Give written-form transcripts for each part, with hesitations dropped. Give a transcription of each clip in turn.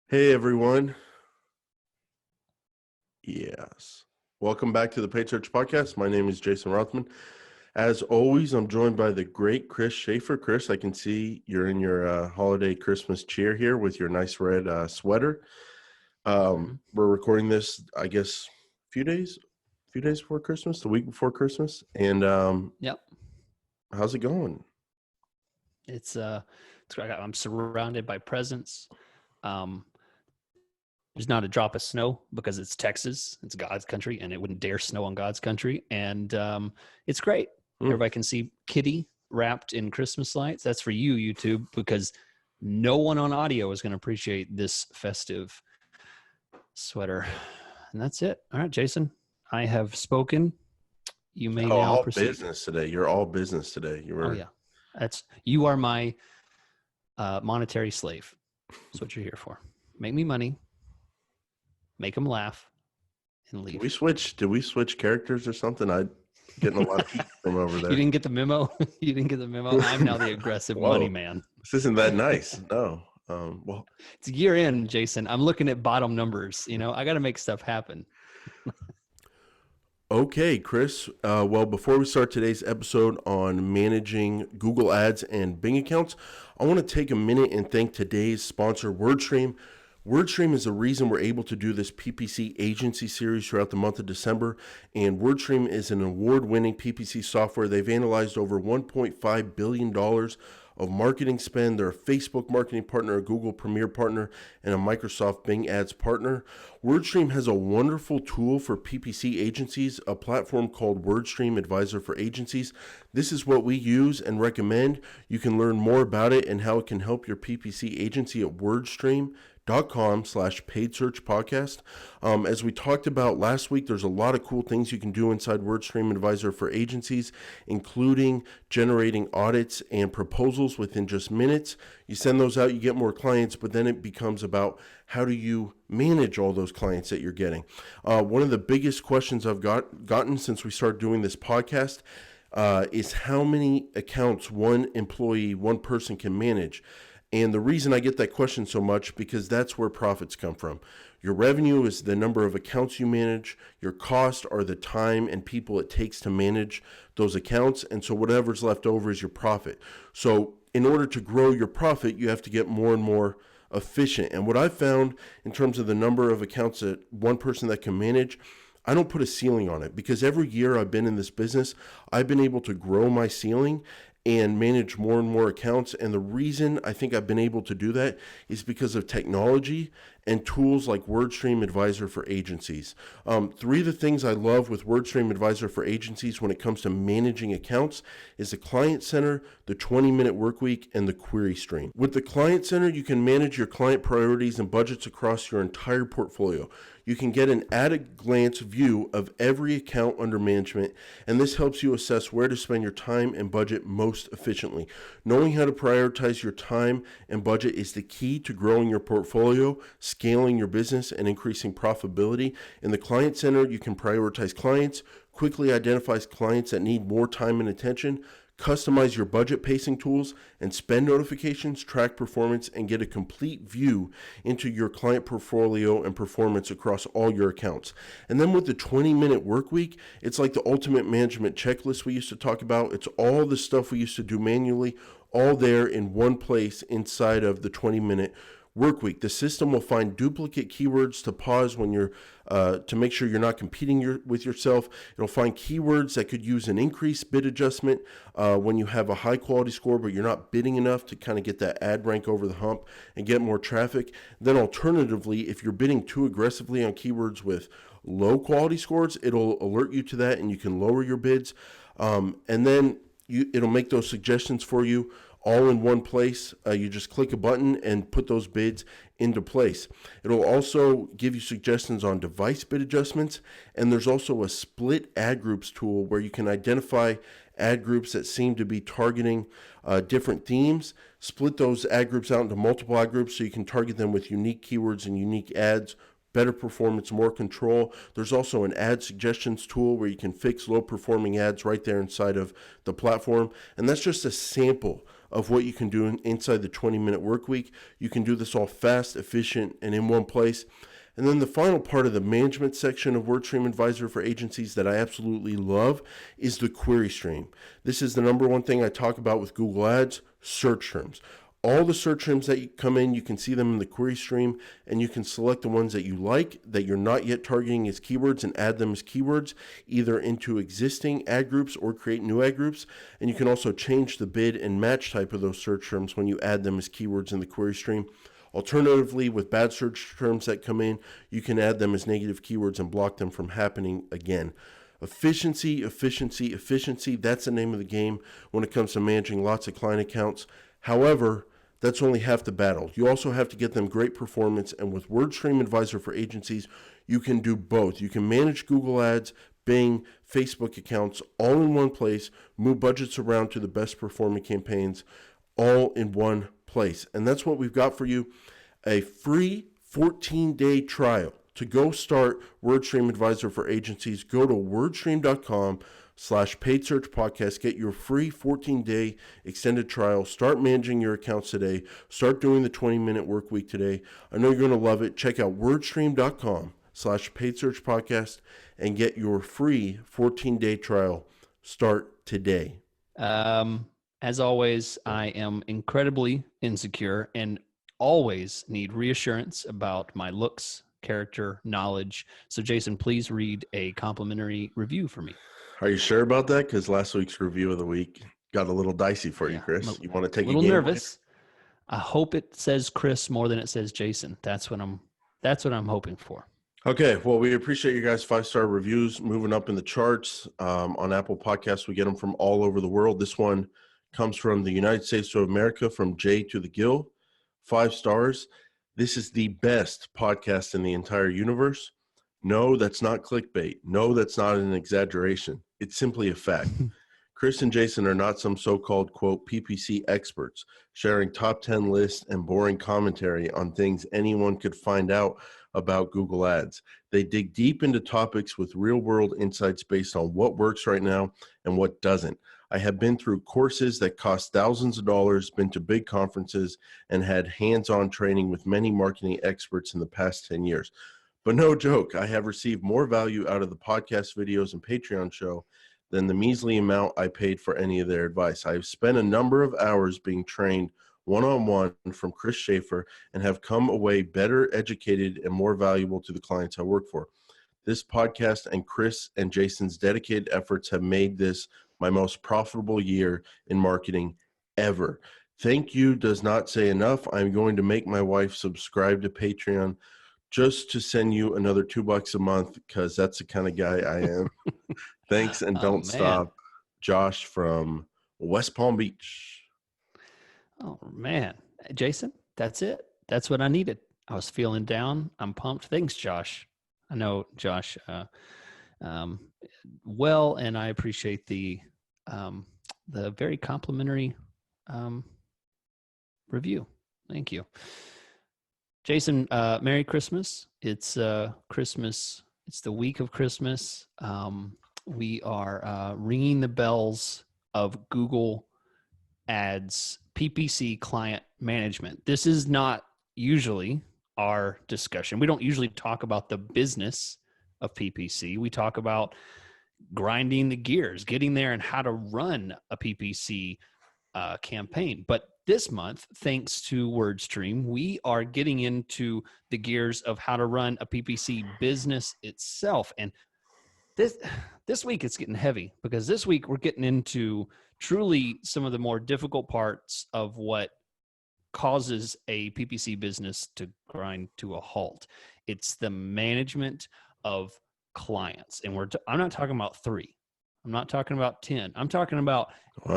Hey everyone. Yes. Welcome back to the Paid Search Podcast. My name is Jason Rothman. As always, I'm joined by the great Chris Schaefer. Chris, I can see you're in your holiday Christmas cheer here with your nice red sweater. We're recording this, I guess, a few days before Christmas, the week before Christmas. And Yep. how's it going? It's I'm surrounded by presents. Um, there's not a drop of snow because it's Texas. It's God's country, and it wouldn't dare snow on God's country. And it's great. Everybody can see Kitty wrapped in Christmas lights. That's for you, YouTube, because no one on audio is going to appreciate this festive sweater. And that's it. All right, Jason, I have spoken. You may now all proceed. business today. You're all business today. Oh yeah, you are my monetary slave. That's what you're here for. Make me money, make them laugh, and leave. Did we switch characters or something? I'm getting a lot of heat from over there. You didn't get the memo? You didn't get the memo? I'm now the aggressive money man. This isn't that nice. No. Well, it's year end, Jason. I'm looking at bottom numbers. I got to make stuff happen. Okay, Chris. Well, before we start today's episode on managing Google Ads and Bing accounts, I want to take a minute and thank today's sponsor, WordStream. WordStream is the reason we're able to do this PPC agency series throughout the month of December, and WordStream is an award-winning PPC software. They've analyzed over $1.5 billion of marketing spend. They're a Facebook marketing partner, a Google Premier partner, and a Microsoft Bing Ads partner. WordStream has a wonderful tool for PPC agencies, a platform called WordStream Advisor for Agencies. This is what we use and recommend. You can learn more about it and how it can help your PPC agency at wordstream.com/paid search podcast. As we talked about last week, there's a lot of cool things you can do inside WordStream Advisor for Agencies, including generating audits and proposals within just minutes. You send those out, you get more clients, but then it becomes about how do you manage all those clients that you're getting. One of the biggest questions I've gotten since we started doing this podcast is how many accounts one employee, one person can manage. And the reason I get that question so much, because that's where profits come from. Your revenue is the number of accounts you manage. Your costs are the time and people it takes to manage those accounts. And so whatever's left over is your profit. So in order to grow your profit, you have to get more and more efficient. And what I've found in terms of the number of accounts that one person that can manage, I don't put a ceiling on it, because every year I've been in this business, I've been able to grow my ceiling and manage more and more accounts. And the reason I think I've been able to do that is because of technology and tools like WordStream Advisor for Agencies. Three of the things I love with WordStream Advisor for Agencies when it comes to managing accounts is the Client Center, the 20-minute workweek, and the query stream. With the Client Center, you can manage your client priorities and budgets across your entire portfolio. You can get an at-a-glance view of every account under management, and this helps you assess where to spend your time and budget most efficiently. Knowing how to prioritize your time and budget is the key to growing your portfolio, scaling your business, and increasing profitability. In the Client Center, you can prioritize clients, quickly identify clients that need more time and attention, customize your budget pacing tools and spend notifications, track performance, and get a complete view into your client portfolio and performance across all your accounts. And then with the 20-minute work week, it's like the ultimate management checklist we used to talk about. It's all the stuff we used to do manually, all there in one place inside of the 20-minute work week. The system will find duplicate keywords to pause when you're to make sure you're not competing with yourself. It'll find keywords that could use an increased bid adjustment when you have a high quality score, but you're not bidding enough to kind of get that ad rank over the hump and get more traffic. Then alternatively, if you're bidding too aggressively on keywords with low quality scores, it'll alert you to that and you can lower your bids. And then it'll make those suggestions for you all in one place. You just click a button and put those bids into place. It'll also give you suggestions on device bid adjustments, and there's also a split ad groups tool where you can identify ad groups that seem to be targeting different themes, split those ad groups out into multiple ad groups so you can target them with unique keywords and unique ads, better performance, more control. There's also an ad suggestions tool where you can fix low performing ads right there inside of the platform. And that's just a sample of what you can do inside the 20-minute work week. You can do this all fast, efficient, and in one place. And then the final part of the management section of WordStream Advisor for agencies that I absolutely love is the query stream. This is the number one thing I talk about with Google Ads: search terms. All the search terms that come in, you can see them in the query stream, and you can select the ones that you like, that you're not yet targeting as keywords, and add them as keywords, either into existing ad groups or create new ad groups. And you can also change the bid and match type of those search terms when you add them as keywords in the query stream. Alternatively, with bad search terms that come in, you can add them as negative keywords and block them from happening again. Efficiency, efficiency, efficiency. That's the name of the game when it comes to managing lots of client accounts. However, that's only half the battle. You also have to get them great performance, and with WordStream Advisor for agencies, you can do both. You can manage Google Ads, Bing, Facebook accounts all in one place, move budgets around to the best performing campaigns all in one place. And that's what we've got for you: a free 14-day trial to go start WordStream Advisor for agencies. Go to wordstream.com/paid search podcast. Get your free 14-day extended trial. Start managing your accounts today. Start doing the 20-minute work week today. I know you're going to love it. Check out wordstream.com/paid search podcast and get your free 14-day trial. Start today. As always, I am incredibly insecure and always need reassurance about my looks, character, knowledge. So Jason, please read a complimentary review for me. Are you sure about that? Because last week's review of the week got a little dicey for you, Chris. You want to take a little game nervous. I hope it says Chris more than it says Jason. That's what I'm hoping for. Okay, well, we appreciate you guys' 5-star reviews moving up in the charts. On Apple Podcasts, we get them from all over the world. This one comes from the United States of America, from Jay to the Gill. 5 stars. This is the best podcast in the entire universe. No, that's not clickbait. No, that's not an exaggeration. It's simply a fact. Chris and Jason are not some so-called, quote, PPC experts sharing top 10 lists and boring commentary on things anyone could find out about Google Ads. They dig deep into topics with real-world insights based on what works right now and what doesn't. I have been through courses that cost thousands of dollars, been to big conferences, and had hands-on training with many marketing experts in the past 10 years. But no joke, I have received more value out of the podcast videos and Patreon show than the measly amount I paid for any of their advice. I have spent a number of hours being trained one-on-one from Chris Schaefer and have come away better educated and more valuable to the clients I work for. This podcast and Chris and Jason's dedicated efforts have made this my most profitable year in marketing ever. Thank you does not say enough. I'm going to make my wife subscribe to Patreon just to send you another $2 a month, because that's the kind of guy I am. Thanks, and don't stop. Josh from West Palm Beach. Oh, man. Jason, that's it. That's what I needed. I was feeling down. I'm pumped. Thanks, Josh. I know Josh well, and I appreciate the very complimentary review. Thank you. Jason, Merry Christmas. It's Christmas. It's the week of Christmas. We are ringing the bells of Google Ads PPC client management. This is not usually our discussion. We don't usually talk about the business of PPC. We talk about grinding the gears, getting there, and how to run a PPC campaign. But this month, thanks to WordStream, we are getting into the gears of how to run a PPC business itself. And this week it's getting heavy, because this week we're getting into truly some of the more difficult parts of what causes a PPC business to grind to a halt. It's the management of clients. And I'm not talking about 3. I'm not talking about 10. I'm talking about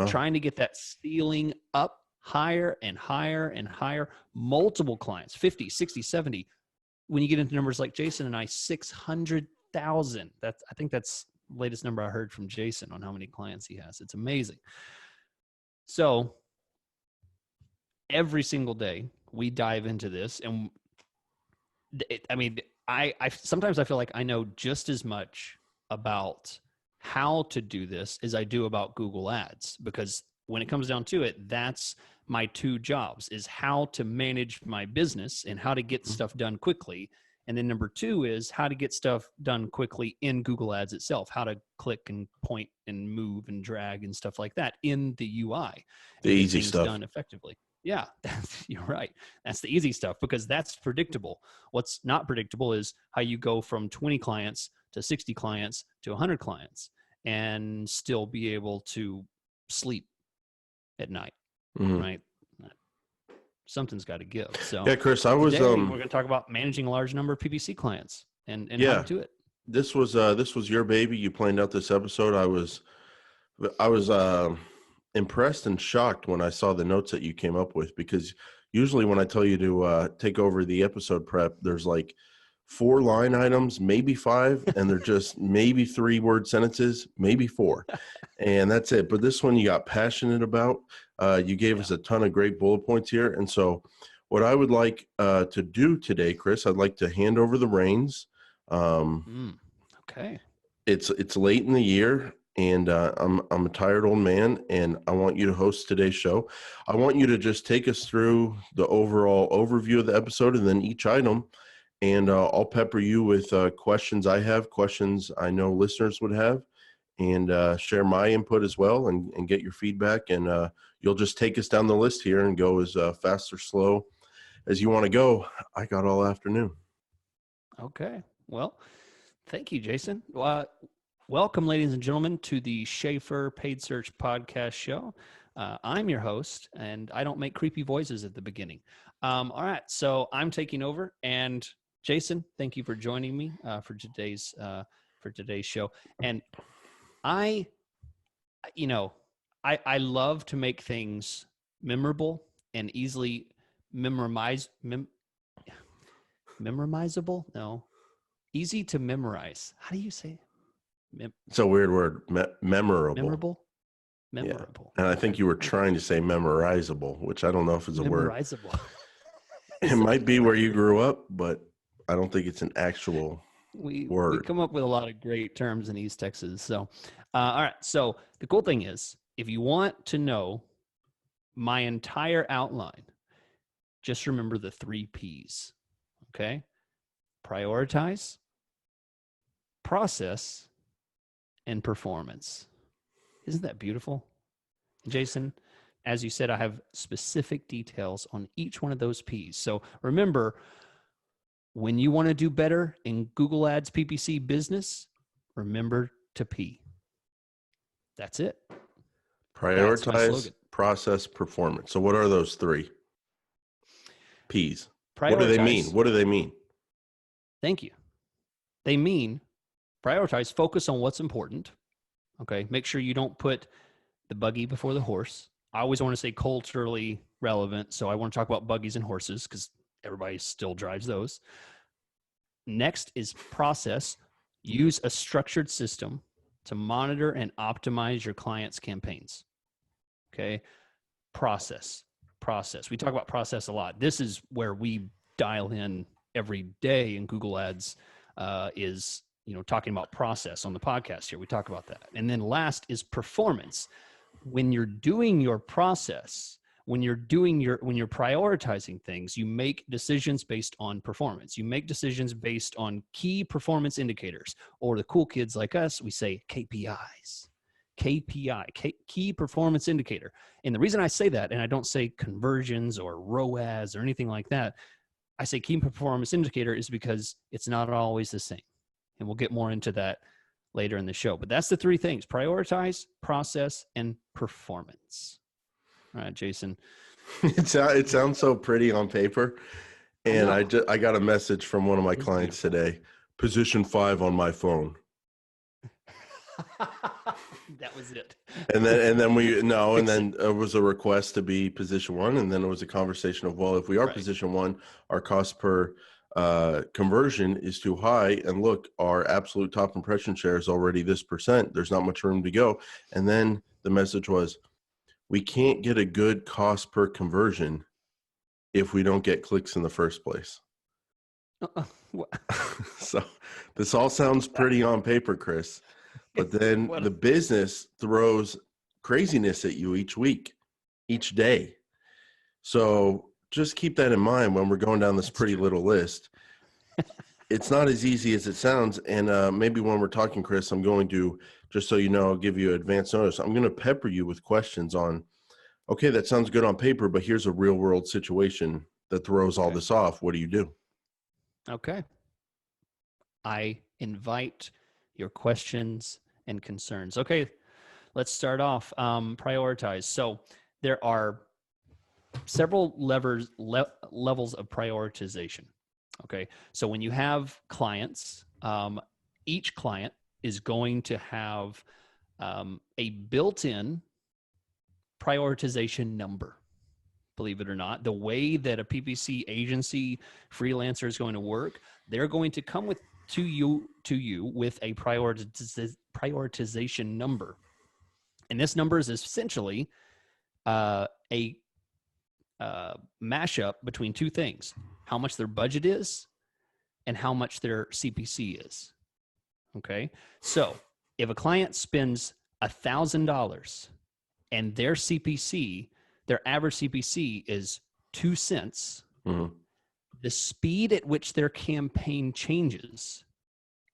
trying to get that ceiling up higher and higher and higher. Multiple clients, 50, 60, 70. When you get into numbers like Jason and I, 600,000. I think that's the latest number I heard from Jason on how many clients he has. It's amazing. So every single day we dive into this, and I sometimes I feel like I know just as much about how to do this as I do about Google Ads, because when it comes down to it, that's my two jobs is how to manage my business and how to get stuff done quickly. And then number two is how to get stuff done quickly in Google Ads itself, how to click and point and move and drag and stuff like that in the UI The and get easy things stuff. done effectively. Yeah, you're right. That's the easy stuff because that's predictable. What's not predictable is how you go from 20 clients to 60 clients to 100 clients and still be able to sleep at night, right? Something's got to give. So yeah, Chris, I was today we're going to talk about managing a large number of PPC clients and how to do it. This was your baby. You planned out this episode. I was impressed and shocked when I saw the notes that you came up with, because usually when I tell you to take over the episode prep, there's like 4 line items, maybe 5, and they're just maybe 3-word sentences, maybe 4, and that's it. But this one you got passionate about. You gave us a ton of great bullet points here, and so what I would like to do today, Chris, I'd like to hand over the reins. Okay. It's late in the year, and I'm a tired old man, and I want you to host today's show. I want you to just take us through the overall overview of the episode, and then each item, and I'll pepper you with questions I have, questions I know listeners would have, and share my input as well, and get your feedback, and you'll just take us down the list here and go as fast or slow as you want to go. I got all afternoon. Okay. Well, thank you, Jason. Welcome, ladies and gentlemen, to the Schaefer Paid Search Podcast Show. I'm your host, and I don't make creepy voices at the beginning. All right, so I'm taking over, and Jason, thank you for joining me for today's show. And I love to make things memorable and easily memorizable. No. Easy to memorize. How do you say it? It's a weird word. Memorable. Memorable. And I think you were trying to say memorizable, which I don't know if it's a word. Memorizable. It might be where you grew up, but I don't think it's an actual word. We come up with a lot of great terms in East Texas. So, all right. So the cool thing is, if you want to know my entire outline, just remember the 3 P's. Okay? Prioritize, process, and performance. Isn't that beautiful? Jason, as you said, I have specific details on each one of those P's. So remember, when you want to do better in Google Ads PPC business, remember to P. That's it. Prioritize, process, performance. So what are those 3 P's? What do they mean? What do they mean? Thank you. They mean prioritize, focus on what's important. Okay. Make sure you don't put the buggy before the horse. I always want to say culturally relevant. So I want to talk about buggies and horses because everybody still drives those. Next is process. Use a structured system to monitor and optimize your clients' campaigns. Okay. Process. We talk about process a lot. This is where we dial in every day in Google Ads is, talking about process on the podcast here. We talk about that. And then last is performance. When you're doing your process, when you're prioritizing things, you make decisions based on performance. You make decisions based on key performance indicators, or the cool kids like us, we say KPIs. Key performance indicator. And the reason I say that, and I don't say conversions or ROAS or anything like that, I say key performance indicator is because it's not always the same. And we'll get more into that later in the show. But that's the 3 things: prioritize, process, and performance. All right, Jason. It sounds so pretty on paper. And I got a message from one of my clients today. Position 5 on my phone. That was it. And then then it was a request to be position 1, and then it was a conversation of, well, if we are position 1, our cost per conversion is too high, and look, our absolute top impression share is already this %. There's not much room to go. And then the message was, we can't get a good cost per conversion if we don't get clicks in the first place. So this all sounds pretty on paper, Chris. But then the business throws craziness at you each week, each day. So just keep that in mind when we're going down this That's pretty true. little list. It's not as easy as it sounds. And maybe when we're talking, Chris, I'm going to, just so you know, I'll give you advance notice. I'm going to pepper you with questions on, okay, that sounds good on paper, but here's a real world situation that throws all Okay. this off. What do you do? Okay. I invite your questions and concerns. Okay, let's start off. Prioritize. So there are several levels of prioritization. Okay, so when you have clients, each client is going to have a built-in prioritization number. Believe it or not, the way that a PPC agency freelancer is going to work, they're going to come to you with a prioritization number, and this number is essentially a mashup between two things: how much their budget is and how much their CPC is. Okay, so if a client spends $1,000 and their CPC, their average CPC is 2 cents, Mm-hmm. the speed at which their campaign changes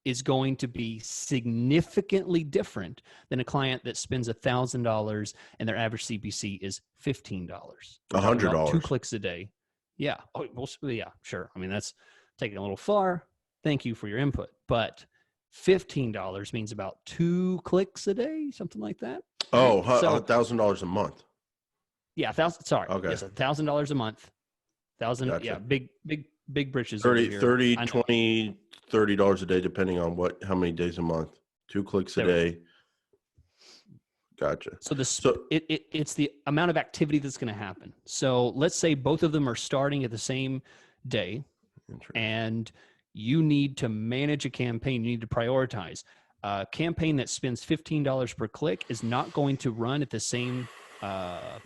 is going to be significantly different than a client that spends $1,000 and their average CPC is $15. We're talking about 2 $100. clicks a day. Yeah. Oh, well, yeah, sure. I mean, that's taking it a little far. Thank you for your input. But $15 means about 2 clicks a day, something like that. Right? Oh, So $1,000 a month. yeah, 1,000. Sorry, Okay. yes, $1,000 a month. Thousand. Yeah, Gotcha. big britches over 30, here. 30, I know. 20, $30 a day, depending on how many days a month. 2 clicks a There we go. day. Gotcha. So So, it's the amount of activity that's going to happen. So let's say both of them are starting at the same day, and you need to manage a campaign. You need to prioritize. A campaign that spends $15 per click is not going to run at the same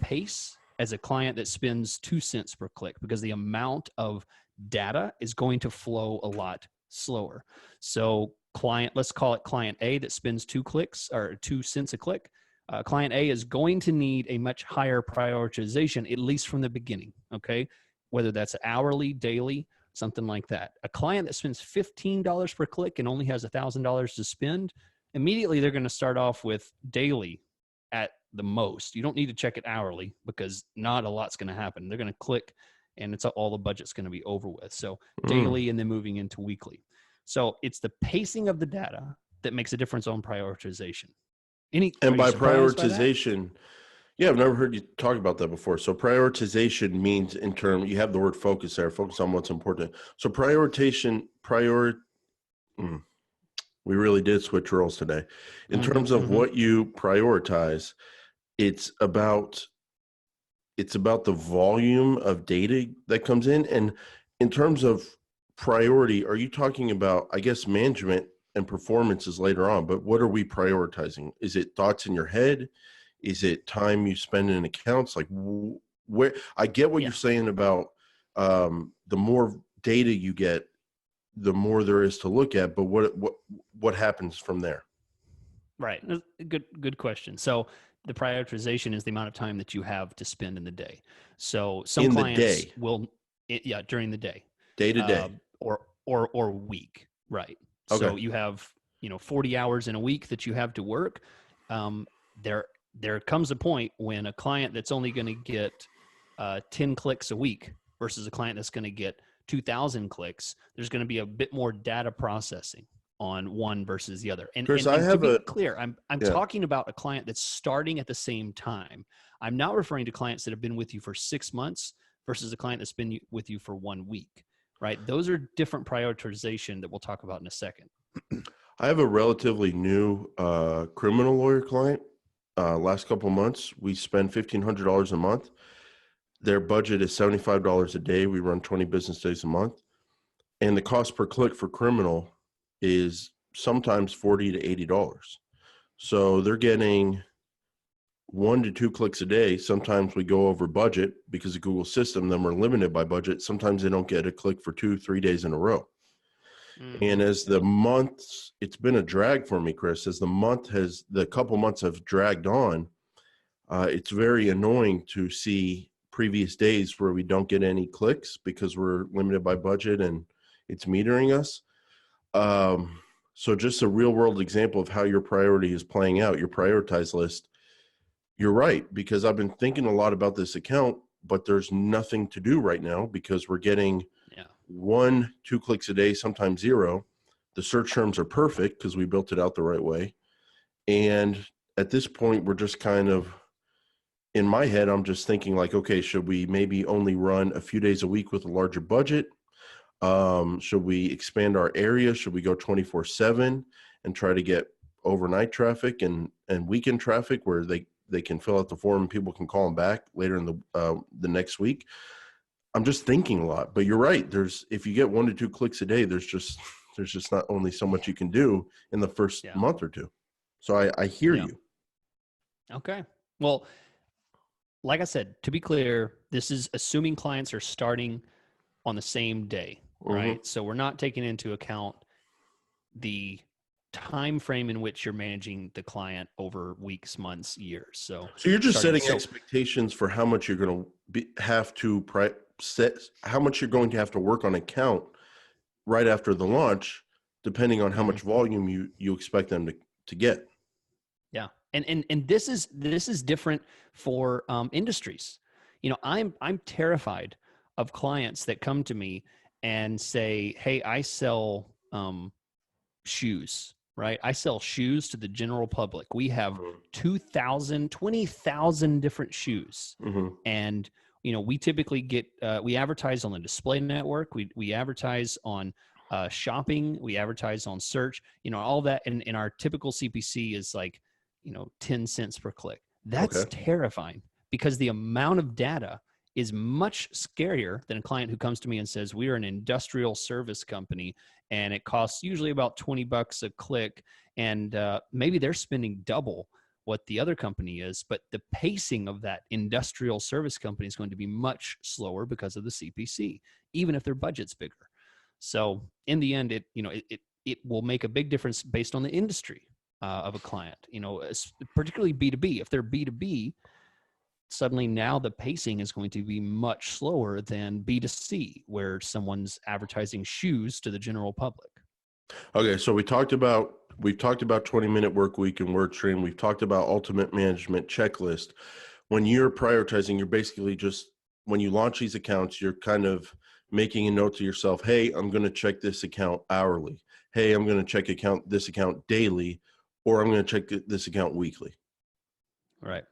pace as a client that spends 2 cents per click, because the amount of data is going to flow a lot slower. So let's call it client A that spends 2 clicks or 2 cents a click. Client A is going to need a much higher prioritization, at least from the beginning. Okay, whether that's hourly, daily, something like that. A client that spends $15 per click and only has $1,000 to spend, immediately they're going to start off with daily at the most. You don't need to check it hourly, because not a lot's going to happen. They're going to click and it's all the budget's going to be over with. So daily, and then moving into weekly. So it's the pacing of the data that makes a difference on prioritization. and Are you by surprised by that? prioritization, yeah, I've never heard you talk about that before. So prioritization means, you have the word focus there, focus on what's important. So we really did switch roles today. In terms of what you prioritize, it's about the volume of data that comes in. And in terms of priority, are you talking about, I guess, management and performance is later on, but what are we prioritizing? Is it thoughts in your head? Is it time you spend in accounts? Like, where I get what you're saying about the more data you get, the more there is to look at, but what happens from there? Right. Good question. So the prioritization is the amount of time that you have to spend in the day. So some In the clients day, will, during the day, day to day. or week. Right. Okay. So you have 40 hours in a week that you have to work. There comes a point when a client that's only going to get 10 clicks a week versus a client that's going to get 2,000 clicks, there's going to be a bit more data processing on one versus the other. And, Chris, and, I and to have be clear, I'm yeah. talking about a client that's starting at the same time. I'm not referring to clients that have been with you for 6 months versus a client that's been with you for 1 week, right? Those are different prioritization that we'll talk about in a second. I have a relatively new criminal lawyer client. Last couple of months, we spend $1,500 a month. Their budget is $75 a day. We run 20 business days a month. And the cost per click for criminal is sometimes $40 to $80. So they're getting 1 to 2 clicks a day. Sometimes we go over budget because of Google's system, then we're limited by budget. Sometimes they don't get a click for 2-3 days in a row. And as the months, it's been a drag for me, Chris, as the couple months have dragged on, it's very annoying to see previous days where we don't get any clicks because we're limited by budget and it's metering us. So just a real world example of how your priority is playing out, your prioritize list. You're right, because I've been thinking a lot about this account, but there's nothing to do right now because we're getting 1-2 clicks a day, sometimes 0. The search terms are perfect because we built it out the right way. And at this point, we're just kind of, in my head, I'm just thinking like, okay, should we maybe only run a few days a week with a larger budget? Should we expand our area? Should we go 24/7 and try to get overnight traffic and weekend traffic where they can fill out the form and people can call them back later in the next week? I'm just thinking a lot, but you're right. If you get 1-2 clicks a day, there's just not only so much you can do in the first month or two. So I hear you. Okay. Well, like I said, to be clear, this is assuming clients are starting on the same day, right? Mm-hmm. So we're not taking into account the time frame in which you're managing the client over weeks, months, years. So you're just setting expectations for how much you're going to have to set, how much you're going to have to work on account right after the launch, depending on how much volume you expect them to get. Yeah. And this is different for industries. You know, I'm terrified of clients that come to me and say, hey, I sell shoes, right? I sell shoes to the general public. We have 20,000 different shoes. And, you know, we typically get, we advertise on the display network. We advertise on shopping. We advertise on search, you know, all that. And our typical CPC is like, 10 cents per click. That's terrifying because the amount of data is much scarier than a client who comes to me and says, we are an industrial service company and it costs usually about $20 a click. And maybe they're spending double what the other company is, but the pacing of that industrial service company is going to be much slower because of the CPC, even if their budget's bigger. So in the end, it will make a big difference based on the industry of a client, particularly B2B. If they're B2B, suddenly now the pacing is going to be much slower than B2C, where someone's advertising shoes to the general public. Okay, so we've talked about 20-minute work week in WordStream. We've talked about ultimate management checklist. When you're prioritizing, you're basically just, when you launch these accounts, you're kind of making a note to yourself, hey, I'm going to check this account hourly. Hey, I'm going to check this account daily, or I'm going to check this account weekly. Right.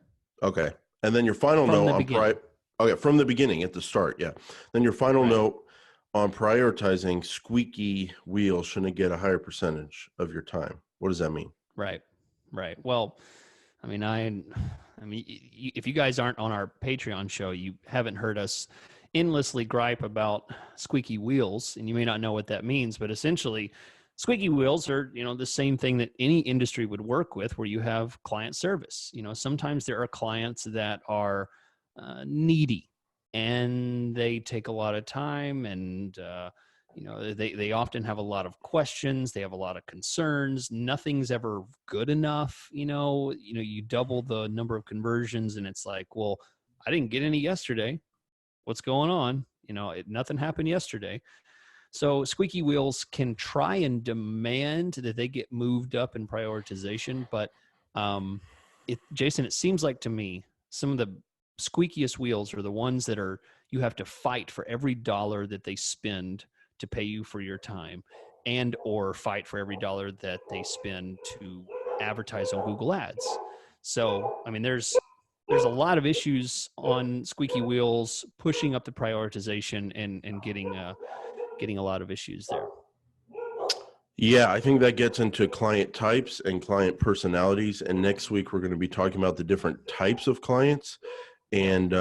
Okay. And then your final note on from the beginning at the start. Yeah. Then your final note on prioritizing squeaky wheels shouldn't get a higher percentage of your time. What does that mean? Right. Well, I mean, if you guys aren't on our Patreon show, you haven't heard us endlessly gripe about squeaky wheels, and you may not know what that means, but essentially squeaky wheels are, the same thing that any industry would work with, where you have client service. Sometimes there are clients that are needy and they take a lot of time, and they often have a lot of questions. They have a lot of concerns. Nothing's ever good enough. You double the number of conversions and it's like, well, I didn't get any yesterday. What's going on? Nothing happened yesterday. So squeaky wheels can try and demand that they get moved up in prioritization. But Jason, it seems like to me, some of the squeakiest wheels are the ones that you have to fight for every dollar that they spend to pay you for your time, and or fight for every dollar that they spend to advertise on Google Ads. So, I mean, there's a lot of issues on squeaky wheels pushing up the prioritization and getting a lot of issues there. Yeah, I think that gets into client types and client personalities. And next week, we're going to be talking about the different types of clients. And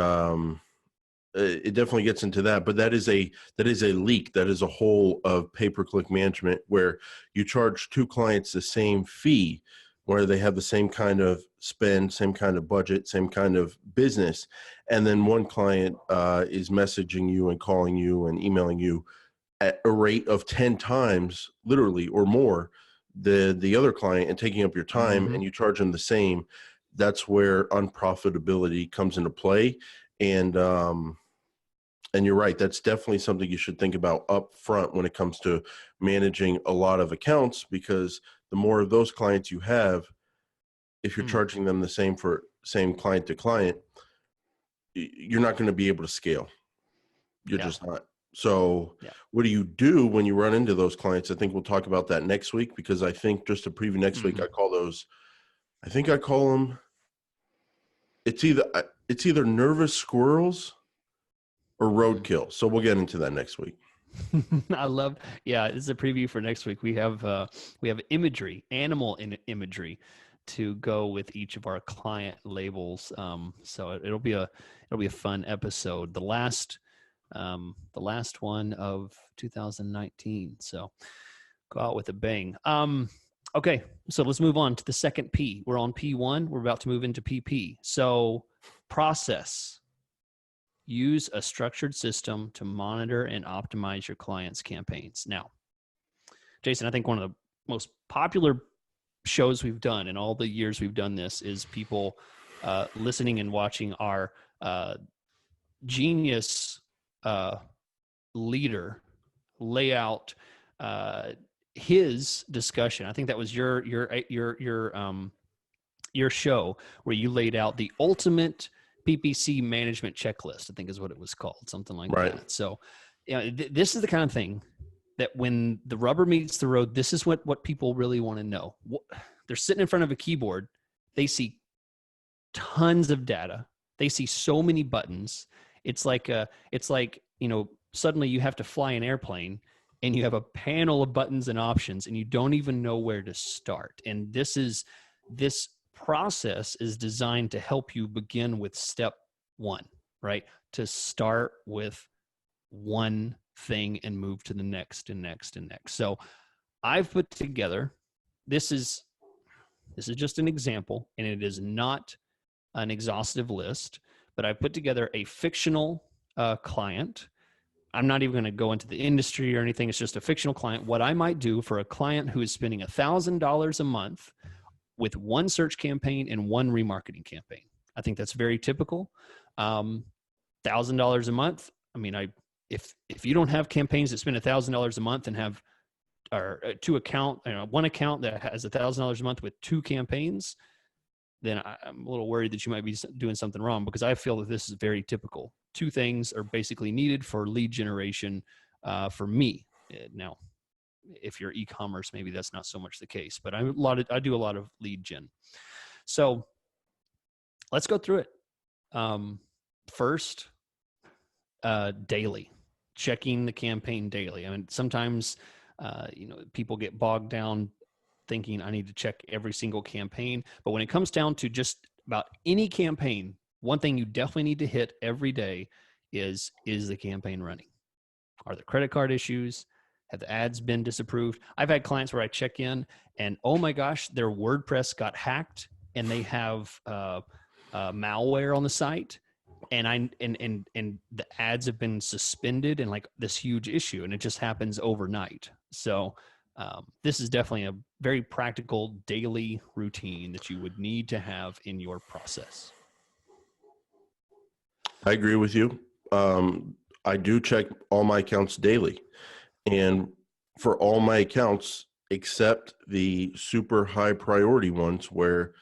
it definitely gets into that. But that is a leak. That is a hole of pay-per-click management where you charge two clients the same fee, where they have the same kind of spend, same kind of budget, same kind of business. And then one client is messaging you and calling you and emailing you at a rate of 10 times, literally, or more, the other client, and taking up your time, and you charge them the same. That's where unprofitability comes into play. And you're right. That's definitely something you should think about up front when it comes to managing a lot of accounts, because the more of those clients you have, if you're charging them the same for same client to client, you're not going to be able to scale. You're just not. So what do you do when you run into those clients? I think we'll talk about that next week, because I think, just to preview next week, I call them, it's either nervous squirrels or roadkill. So we'll get into that next week. I love, this is a preview for next week. We have imagery, animal imagery to go with each of our client labels. So it'll be a fun episode. The last one of 2019. So go out with a bang. Okay, so let's move on to the second P. We're on P1. We're about to move into PP. So process. Use a structured system to monitor and optimize your clients' campaigns. Now, Jason, I think one of the most popular shows we've done in all the years we've done this is people listening and watching our genius leader lay out his discussion. I think that was your show where you laid out the ultimate PPC management checklist, I think is what it was called, something like that. So, this is the kind of thing that when the rubber meets the road, this is what people really want to know. They're sitting in front of a keyboard. They see tons of data. They see so many buttons. It's like suddenly you have to fly an airplane and you have a panel of buttons and options and you don't even know where to start. And this process is designed to help you begin with step one, right? To start with one thing and move to the next and next and next. So I've put together, this is just an example, and it is not an exhaustive list, but I put together a fictional client. I'm not even going to go into the industry or anything. It's just a fictional client. What I might do for a client who is spending $1,000 a month with one search campaign and one remarketing campaign. I think that's very typical. $1,000 a month. I mean, if you don't have campaigns that spend $1,000 a month and have one account that has $1,000 a month with two campaigns, then I'm a little worried that you might be doing something wrong, because I feel that this is very typical. Two things are basically needed for lead generation for me. Now, if you're e-commerce, maybe that's not so much the case, but I do a lot of lead gen. So let's go through it. First, daily, checking the campaign daily. I mean, sometimes, people get bogged down thinking I need to check every single campaign, but when it comes down to just about any campaign, one thing you definitely need to hit every day is the campaign running? Are there credit card issues? Have the ads been disapproved? I've had clients where I check in and, oh my gosh, their WordPress got hacked and they have malware on the site, and the ads have been suspended, and like this huge issue, and it just happens overnight. So this is definitely a very practical daily routine that you would need to have in your process. I agree with you. I do check all my accounts daily. And for all my accounts, except the super high priority ones where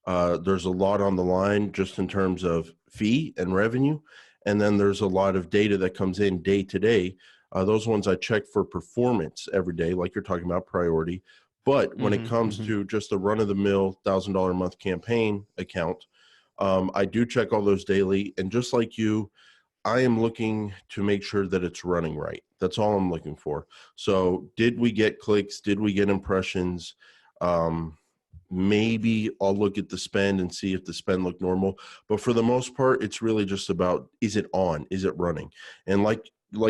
there's a lot on the line just in terms of fee and revenue, and then there's a lot of data that comes in day to day. Those ones I check for performance every day, like you're talking about, priority. But when it comes to just the run-of-the-mill $1,000 a month campaign account, I do check all those daily. And just like you, I am looking to make sure that it's running right. That's all I'm looking for. So did we get clicks? Did we get impressions? Maybe I'll look at the spend and see if the spend looked normal. But for the most part, it's really just about, is it on? Is it running? And like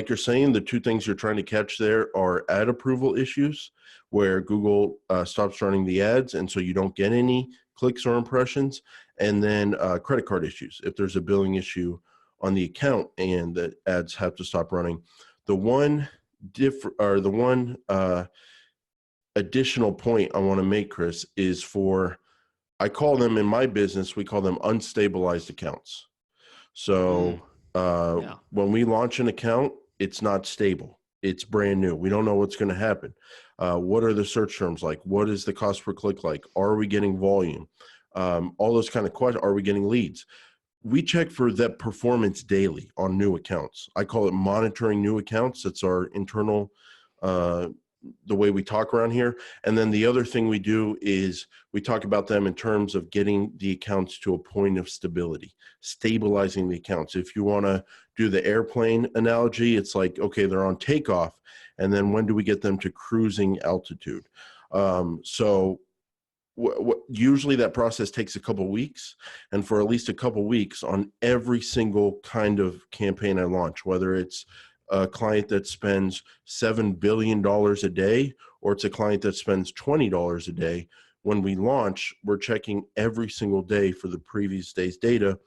you're saying, the two things you're trying to catch there are ad approval issues, where Google stops running the ads, and so you don't get any clicks or impressions. And then credit card issues, if there's a billing issue on the account and the ads have to stop running. The one additional point I want to make, Chris, is I call them, in my business, we call them unstabilized accounts. So Yeah. when we launch an account, it's not stable. It's brand new. We don't know what's going to happen. What are the search terms like? What is the cost per click like? Are we getting volume? All those kind of questions. Are we getting leads? We check for that performance daily on new accounts. I call it monitoring new accounts. It's our internal, the way we talk around here. And then the other thing we do is we talk about them in terms of getting the accounts to a point of stability, stabilizing the accounts. If you want to do the airplane analogy, it's like, okay, they're on takeoff. And then when do we get them to cruising altitude? So usually that process takes a couple weeks, and for at least a couple weeks on every single kind of campaign I launch, whether it's a client that spends $7 billion a day or it's a client that spends $20 a day. When we launch, we're checking every single day for the previous day's data,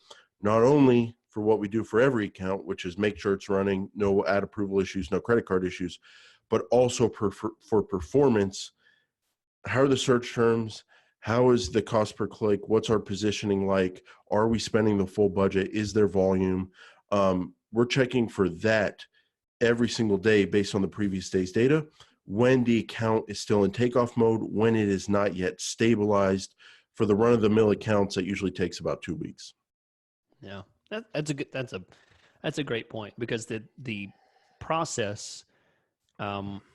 not only for what we do for every account, which is make sure it's running, no ad approval issues, no credit card issues, but also for performance. How are the search terms? How is the cost per click? What's our positioning like? Are we spending the full budget? Is there volume? We're checking for that every single day based on the previous day's data. When the account is still in takeoff mode, when it is not yet stabilized. For the run-of-the-mill accounts, that usually takes about 2 weeks. Yeah, that's a great point, because the process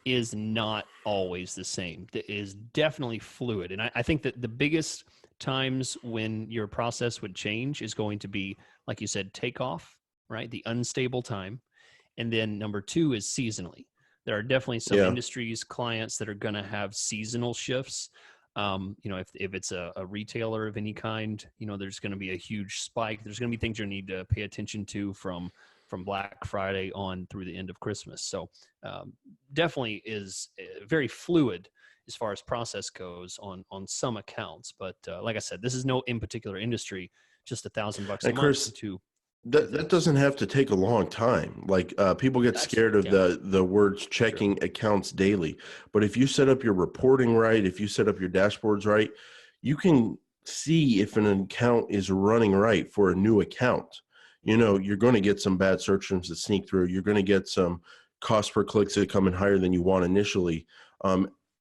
is not always the same. It is definitely fluid, and I think that the biggest times when your process would change is going to be, like you said, takeoff, right? The unstable time, and then number two is seasonally. There are definitely some Yeah. industries, clients that are going to have seasonal shifts. If it's a retailer of any kind, there's going to be a huge spike. There's going to be things you need to pay attention to from Black Friday on through the end of Christmas. So definitely is very fluid as far as process goes on some accounts. But like I said, this is no in particular industry, just $1,000 a And month Chris, to that things. doesn't have to take a long time. Like people get That's scared of yeah, the words for sure. checking accounts daily, but if you set up your reporting right, if you set up your dashboards right, you can see if an account is running right for a new account. You're going to get some bad search terms that sneak through. You're going to get some cost per clicks that come in higher than you want initially.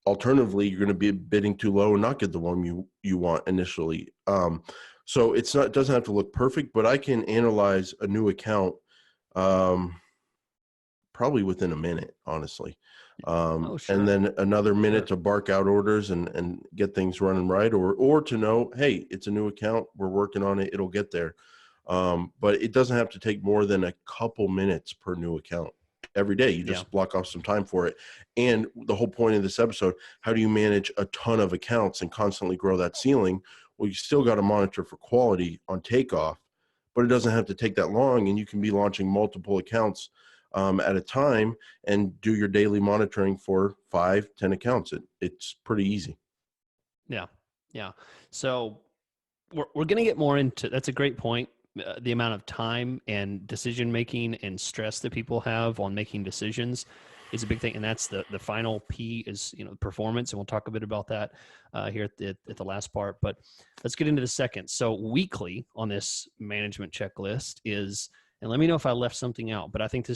Alternatively, you're going to be bidding too low and not get the one you want initially. So it doesn't have to look perfect, but I can analyze a new account um, probably within a minute, honestly. Oh, And sure. then another minute Sure. to bark out orders and get things running right, or to know, hey, it's a new account, we're working on it, it'll get there. But it doesn't have to take more than a couple minutes per new account. Every day, you Yeah. just block off some time for it. And the whole point of this episode, how do you manage a ton of accounts and constantly grow that ceiling? Well, you still got to monitor for quality on takeoff, but it doesn't have to take that long. And you can be launching multiple accounts at a time and do your daily monitoring for 5-10 accounts. It's pretty easy. Yeah. Yeah. So we're going to get more into that's a great point. The amount of time and decision making and stress that people have on making decisions is a big thing, and that's the final P is performance, and we'll talk a bit about that here at the last part. But let's get into the second. So weekly on this management checklist is, and let me know if I left something out, but I think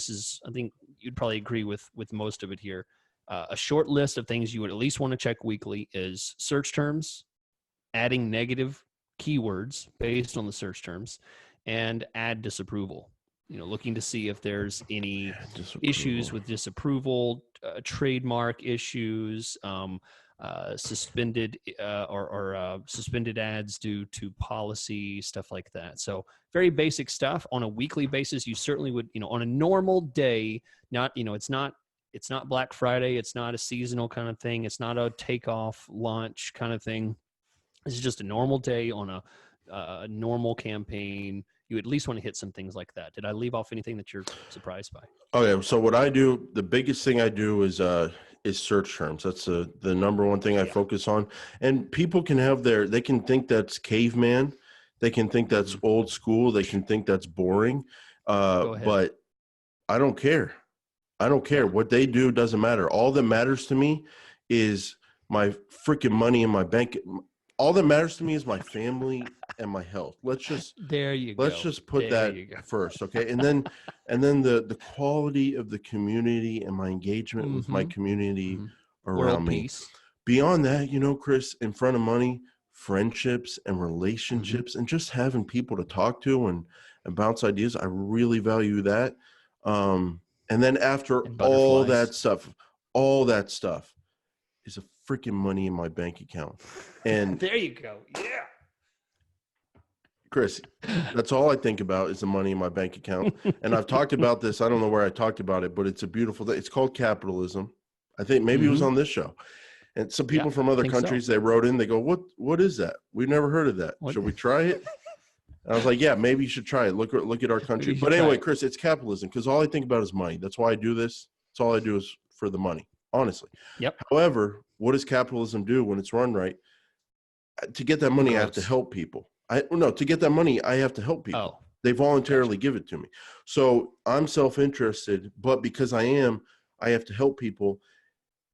you'd probably agree with most of it here. A short list of things you would at least want to check weekly is search terms, adding negative keywords based on the search terms, and add disapproval. Looking to see if there's any issues with disapproval, trademark issues, suspended suspended ads due to policy, stuff like that. So very basic stuff on a weekly basis. You certainly would, on a normal day, not, it's not Black Friday. It's not a seasonal kind of thing. It's not a takeoff launch kind of thing. This is just a normal day on a normal campaign. You at least want to hit some things like that. Did I leave off anything that you're surprised by? Okay, so what I do, the biggest thing I do is search terms. That's the number one thing I Yeah. focus on. And people can they can think that's caveman, they can think that's old school, they can think that's boring, Go ahead. but I don't care. I don't care. Yeah. What they do doesn't matter. All that matters to me is my freaking money in my bank. all that matters to me is my family and my health. There you Let's go. just put There that you go. first, okay? And then the quality of the community and my engagement with my community World around me. peace. Beyond that, Chris, in front of money, friendships and relationships and just having people to talk to and bounce ideas, I really value that. And then after And all butterflies. all that stuff is a freaking money in my bank account. And There you go. Yeah. Chris, that's all I think about is the money in my bank account. And I've talked about this. I don't know where I talked about it, but it's a beautiful thing. It's called capitalism. I think maybe it was on this show. And some people from I other think so. countries, they wrote in, they go, what is that? We've never heard of that. What? Should we try it? And I was like, yeah, maybe you should try it. Look at our country. But anyway, Chris, it's capitalism because all I think about is money. That's why I do this. That's all I do is for the money, honestly. Yep. However, what does capitalism do when it's run right? To get that money, I have to help people. To get that money, I have to help people. Oh, they voluntarily give it to me. So I'm self-interested, but because I have to help people.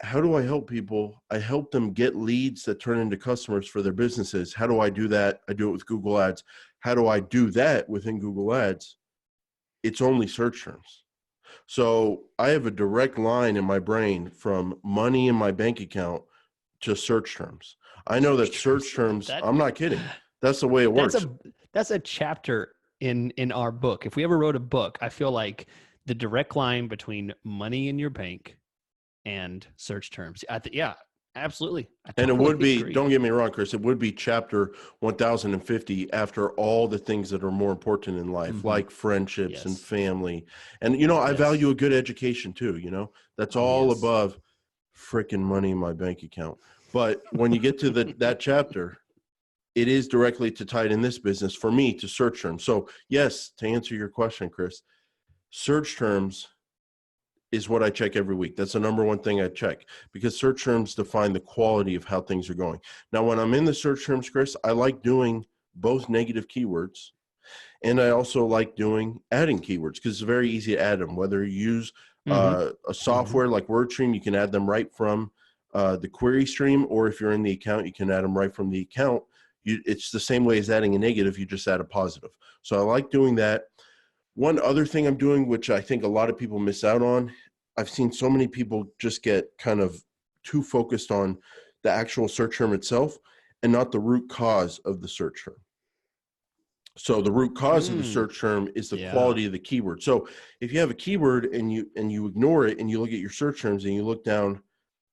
How do I help people? I help them get leads that turn into customers for their businesses. How do I do that? I do it with Google Ads. How do I do that within Google Ads? It's only search terms. So I have a direct line in my brain from money in my bank account to search terms. I know that search terms, I'm not kidding. That's the way it works. That's a chapter in our book. If we ever wrote a book, I feel like the direct line between money in your bank and search terms. Yeah, absolutely. And it would be, don't get me wrong, Chris, it would be chapter 1050 after all the things that are more important in life, like friendships and family. And, I value a good education too, that's all above freaking money in my bank account. But when you get to that chapter, it is directly to tie it in this business for me to search terms. So yes, to answer your question, Chris, search terms is what I check every week. That's the number one thing I check because search terms define the quality of how things are going. Now, when I'm in the search terms, Chris, I like doing both negative keywords and I also like adding keywords because it's very easy to add them. Whether you use a software like WordStream, you can add them right from the query stream, or if you're in the account, you can add them right from the account. It's the same way as adding a negative, you just add a positive. So I like doing that. One other thing I'm doing, which I think a lot of people miss out on, I've seen so many people just get kind of too focused on the actual search term itself and not the root cause of the search term. So the root cause of the search term is the quality of the keyword. So if you have a keyword and you ignore it and you look at your search terms and you look down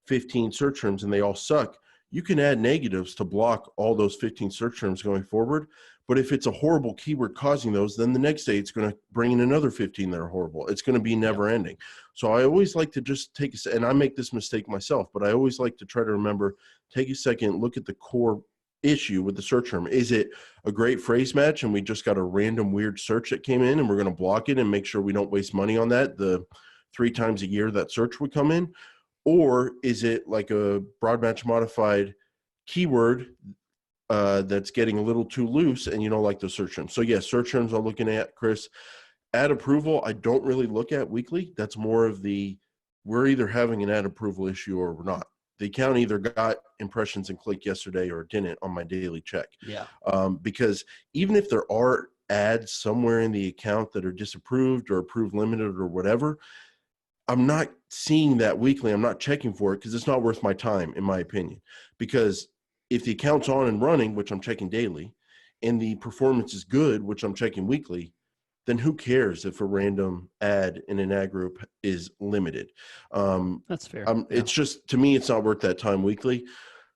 15 search terms and they all suck, you can add negatives to block all those 15 search terms going forward. But if it's a horrible keyword causing those, then the next day it's going to bring in another 15 that are horrible. It's going to be never ending. So I always like to just and I make this mistake myself, but I always like to try to remember, take a second, look at the core issue with the search term. Is it a great phrase match and we just got a random weird search that came in and we're going to block it and make sure we don't waste money on that the 3 times a year that search would come in? Or is it like a broad match modified keyword that's getting a little too loose and you don't like the search terms? So yes, search terms I'm looking at, Chris. Ad approval, I don't really look at weekly. That's more of we're either having an ad approval issue or we're not. The account either got impressions and click yesterday or didn't on my daily check. Yeah. Because even if there are ads somewhere in the account that are disapproved or approved limited or whatever, I'm not seeing that weekly. I'm not checking for it because it's not worth my time, in my opinion. Because if the account's on and running, which I'm checking daily, and the performance is good, which I'm checking weekly, then who cares if a random ad in an ad group is limited? That's fair. It's just, to me, it's not worth that time weekly.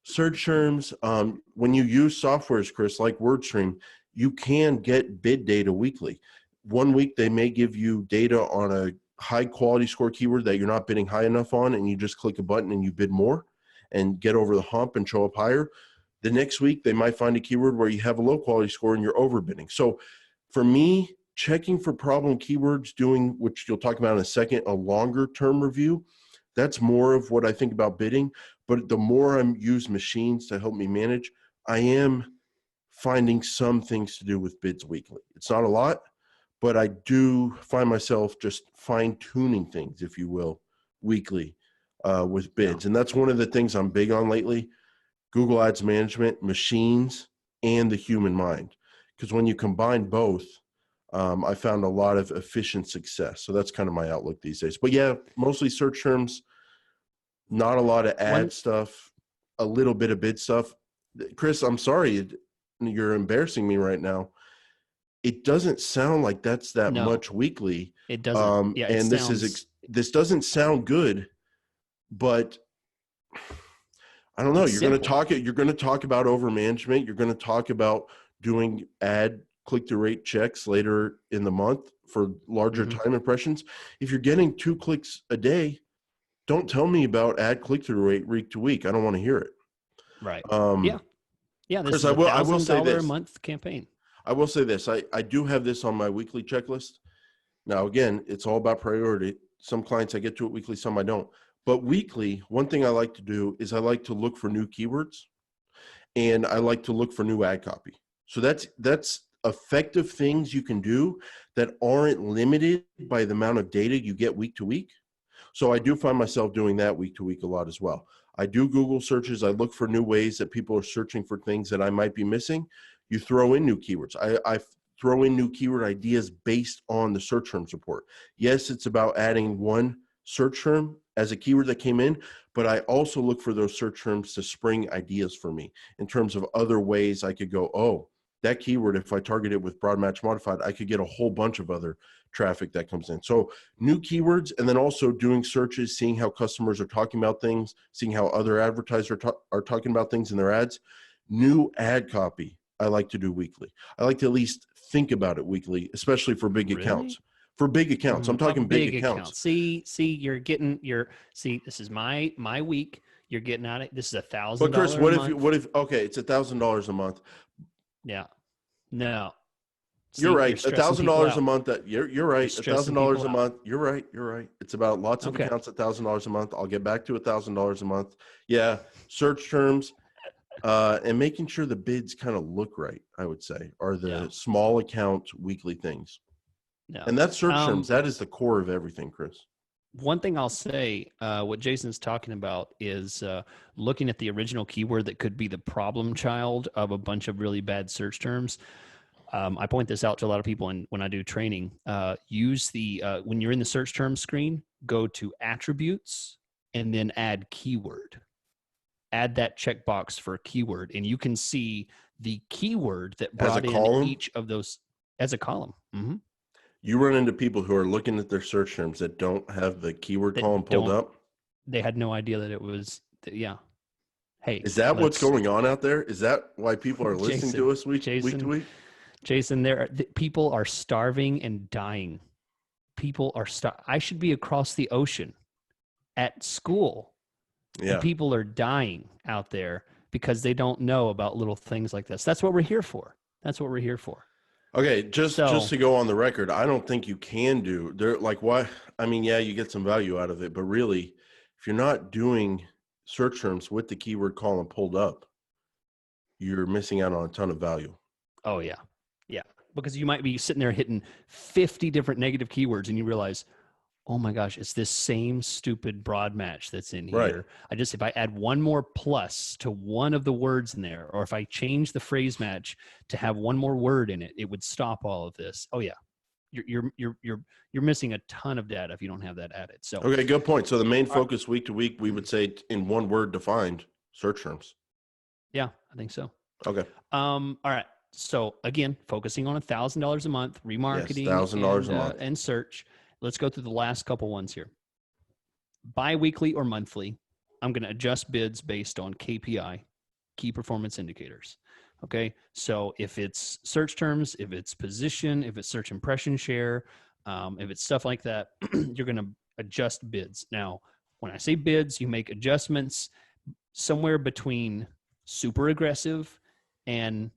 Search terms, when you use softwares, Chris, like WordStream, you can get bid data weekly. One week, they may give you data on a high quality score keyword that you're not bidding high enough on, and you just click a button and you bid more and get over the hump and show up higher. The next week, they might find a keyword where you have a low quality score and you're overbidding. So for me, checking for problem keywords, doing, which you'll talk about in a second, a longer term review, that's more of what I think about bidding. But the more I use machines to help me manage, I am finding some things to do with bids weekly. It's not a lot, but I do find myself just fine tuning things, if you will, weekly with bids. And that's one of the things I'm big on lately. Google Ads management, machines, and the human mind. Because when you combine both, I found a lot of efficient success. So that's kind of my outlook these days. But yeah, mostly search terms, not a lot of ad One, stuff, a little bit of bid stuff. Chris, I'm sorry, you're embarrassing me right now. It doesn't sound like that's that no, much weekly. it doesn't. Yeah, it And sounds. this doesn't sound good, but I don't know. It's simple. You're going to talk about over management. You're going to talk about doing ad click-through rate checks later in the month for larger Hmm. time impressions. If you're getting 2 clicks a day, don't tell me about ad click-through rate week to week. I don't want to hear it. Right. Yeah. Um, Yeah. This Chris, is a I will say $1,000 a this. month campaign. I will say this. I do have this on my weekly checklist. Now, again, it's all about priority. Some clients I get to it weekly, some I don't. But weekly, one thing I like to do is I like to look for new keywords and I like to look for new ad copy. So that's effective things you can do that aren't limited by the amount of data you get week to week. So I do find myself doing that week to week a lot as well. I do Google searches. I look for new ways that people are searching for things that I might be missing. You throw in new keywords. I throw in new keyword ideas based on the search terms report. Yes, it's about adding one search term as a keyword that came in, but I also look for those search terms to spring ideas for me in terms of other ways I could go, oh, that keyword, if I target it with broad match modified, I could get a whole bunch of other traffic that comes in. So new keywords, and then also doing searches, seeing how customers are talking about things, seeing how other advertisers are talking about things in their ads. New ad copy I like to do weekly. I like to at least think about it weekly, especially for big accounts. Really? For big accounts, I'm A talking big big accounts. account. See, this is my week. You're getting at it. This is a But thousand Chris, dollar a month. what if okay, it's $1,000 a month. Yeah. No. You're See, you're right, a stressing thousand people dollars a out. month. That you're You're right, a stressing thousand dollars people a out. month. You're right. You're right. It's about lots of Okay. accounts, $1,000 a month. I'll get back to $1,000 a month. Yeah, search terms, and making sure the bids kind of look right. I would say are Yeah. the small account weekly things, No. and that's search terms. Um, That is the core of everything, Chris. One thing I'll say, what Jason's talking about is looking at the original keyword that could be the problem child of a bunch of really bad search terms. I point this out to a lot of people when I do training. Use the when you're in the search term screen, go to attributes and then add keyword. Add that checkbox for a keyword, and you can see the keyword that As a brought in column, each of those as a column. you run into people who are looking at their search terms that don't have the keyword column That pulled don't up. They had no idea that it was. Yeah. Hey, Is that what's let's going on out there? Is that why people are listening Jason, to us week to Jason, week? Jason. People are starving and dying. People are I should be across the ocean at school, and Yeah. people are dying out there because they don't know about little things like this. That's what we're here for. That's what we're here for. Okay, just So, to go on the record, I don't think you can do there. Like, why? I mean, yeah, you get some value out of it, but really, if you're not doing search terms with the keyword column pulled up, you're missing out on a ton of value. oh yeah, yeah, because you might be sitting there hitting 50 different negative keywords, and you realize, oh my gosh, it's this same stupid broad match that's in Right. here. If I add one more plus to one of the words in there, or if I change the phrase match to have one more word in it, it would stop all of this. Oh yeah, you're missing a ton of data if you don't have that added. So, Okay, good point. So the main all right. focus week to week, we would say in one word defined search terms. Yeah, I think so. Okay. All right. So again, focusing on $1,000 a month, Yes, remarketing $1,000 a month. and search. Let's go through the last couple ones here. Bi-weekly or monthly, I'm going to adjust bids based on KPI, key performance indicators. Okay. So if it's search terms, if it's position, if it's search impression share, if it's stuff like that, you're going to adjust bids. Now, when I say bids, you make adjustments somewhere between super aggressive and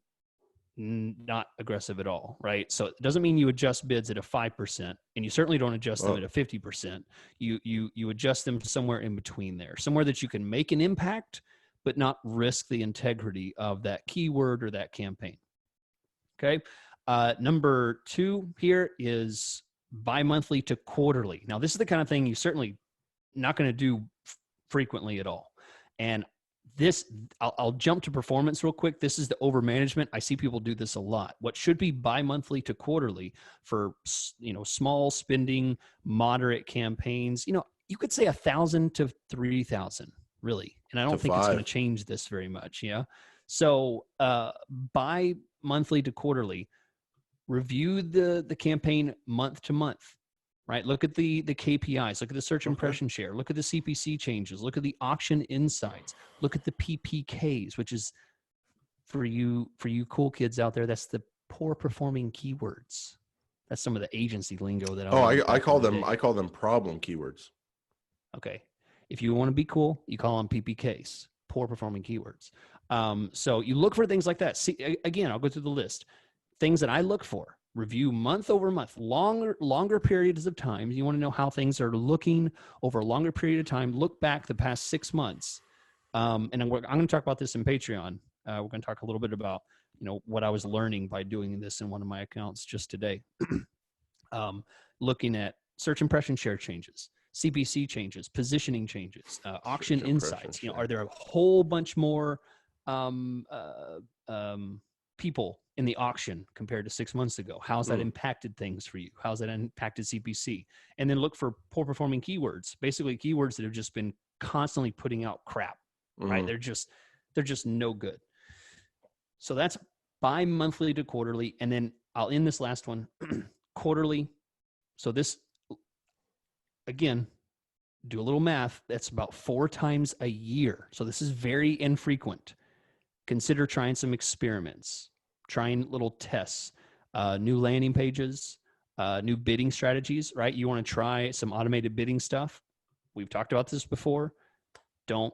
not aggressive at all, right? So it doesn't mean you adjust bids at a 5%, and you certainly don't adjust them at a 50%. You adjust them somewhere in between there, somewhere that you can make an impact, but not risk the integrity of that keyword or that campaign. Okay. Number 2 here is bi-monthly to quarterly. Now, this is the kind of thing you certainly not going to do frequently at all. And this, I'll jump to performance real quick. This is the over management. I see people do this a lot. What should be bi-monthly to quarterly for, small spending, moderate campaigns, you could say 1,000 to 3,000 really. And I To don't think it's going to 5. change this very much. Yeah. So, bi-monthly to quarterly, review the campaign month to month, right? Look at the KPIs, look at the search impression share, look at the CPC changes, look at the auction insights, look at the PPKs, which is for you cool kids out there, that's the poor performing keywords. That's some of the agency lingo that I Oh, learned I back call in the them day. problem keywords. Okay. If you want to be cool, you call them PPKs, poor performing keywords. So you look for things like that. See, again, I'll go through the list. Things that I look for: review month over month, longer periods of time. You want to know how things are looking over a longer period of time. Look back the past 6 months. And I'm going to talk about this in Patreon. We're going to talk a little bit about, what I was learning by doing this in one of my accounts just today. Looking at search impression share changes, CPC changes, positioning changes, auction Search impression insights. share. Are there a whole bunch more people in the auction compared to 6 months ago? How's that impacted things for you? How's that impacted CPC? And then look for poor performing keywords, basically keywords that have just been constantly putting out crap, right? They're just no good. So that's bi-monthly to quarterly. And then I'll end this last one, quarterly. So this, again, do a little math. That's about 4 times a year. So this is very infrequent. Consider trying some experiments, trying little tests, new landing pages, new bidding strategies, right? You want to try some automated bidding stuff. We've talked about this before. Don't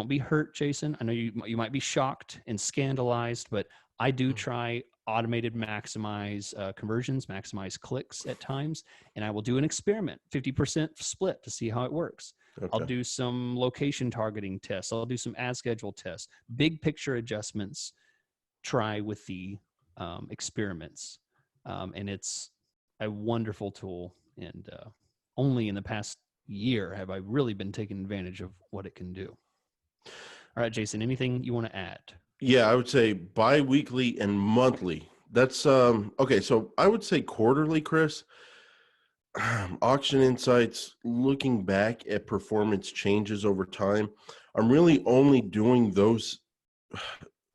be hurt, Jason. I know you might be shocked and scandalized, but I do try automated maximize conversions, maximize clicks at times, and I will do an experiment, 50% split, to see how it works. Okay. I'll do some location targeting tests. I'll do some ad schedule tests, big picture adjustments, try with the experiments. And it's a wonderful tool. And only in the past year have I really been taking advantage of what it can do. All right, Jason, anything you want to add? Yeah, I would say bi-weekly and monthly. That's okay. So I would say quarterly, Chris. Auction insights, looking back at performance changes over time. I'm really only doing those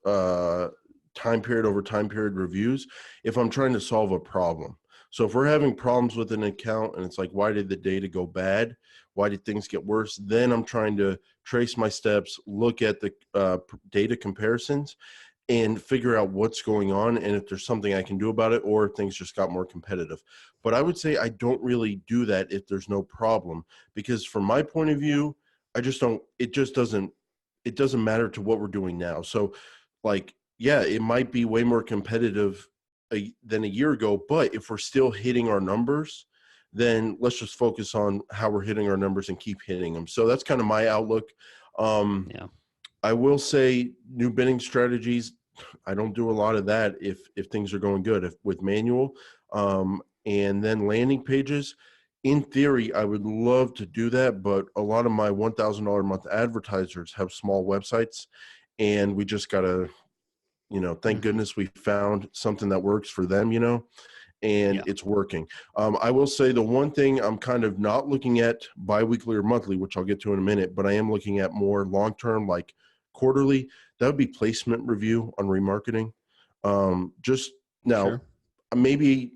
time period over time period reviews if I'm trying to solve a problem. So if we're having problems with an account and it's like, why did the data go bad? Why did things get worse? Then I'm trying to trace my steps, look at the data comparisons, and figure out what's going on and if there's something I can do about it, or if things just got more competitive. But I would say I don't really do that if there's no problem, because from my point of view, it doesn't matter to what we're doing now. So like, yeah, it might be way more competitive than a year ago, but if we're still hitting our numbers, then let's just focus on how we're hitting our numbers and keep hitting them. So that's kind of my outlook. Yeah. I will say new bidding strategies, I don't do a lot of that if things are going good with manual. And then landing pages, in theory, I would love to do that, but a lot of my $1,000 a month advertisers have small websites, and we just got to, thank goodness we found something that works for them, and it's working. I will say the one thing I'm kind of not looking at biweekly or monthly, which I'll get to in a minute, but I am looking at more long-term, like quarterly. That would be placement review on remarketing. Just now, sure. Maybe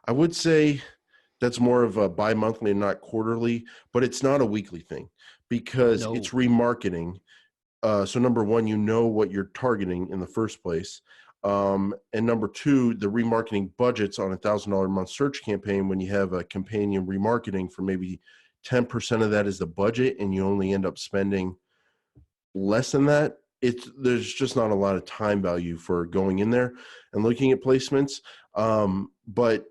I would say that's more of a bi-monthly and not quarterly, but it's not a weekly thing because it's remarketing. So number one, you know what you're targeting in the first place. And number two, the remarketing budgets on $1,000 a month search campaign, when you have a companion remarketing for maybe 10% of that is the budget and you only end up spending less than that, there's just not a lot of time value for going in there and looking at placements. But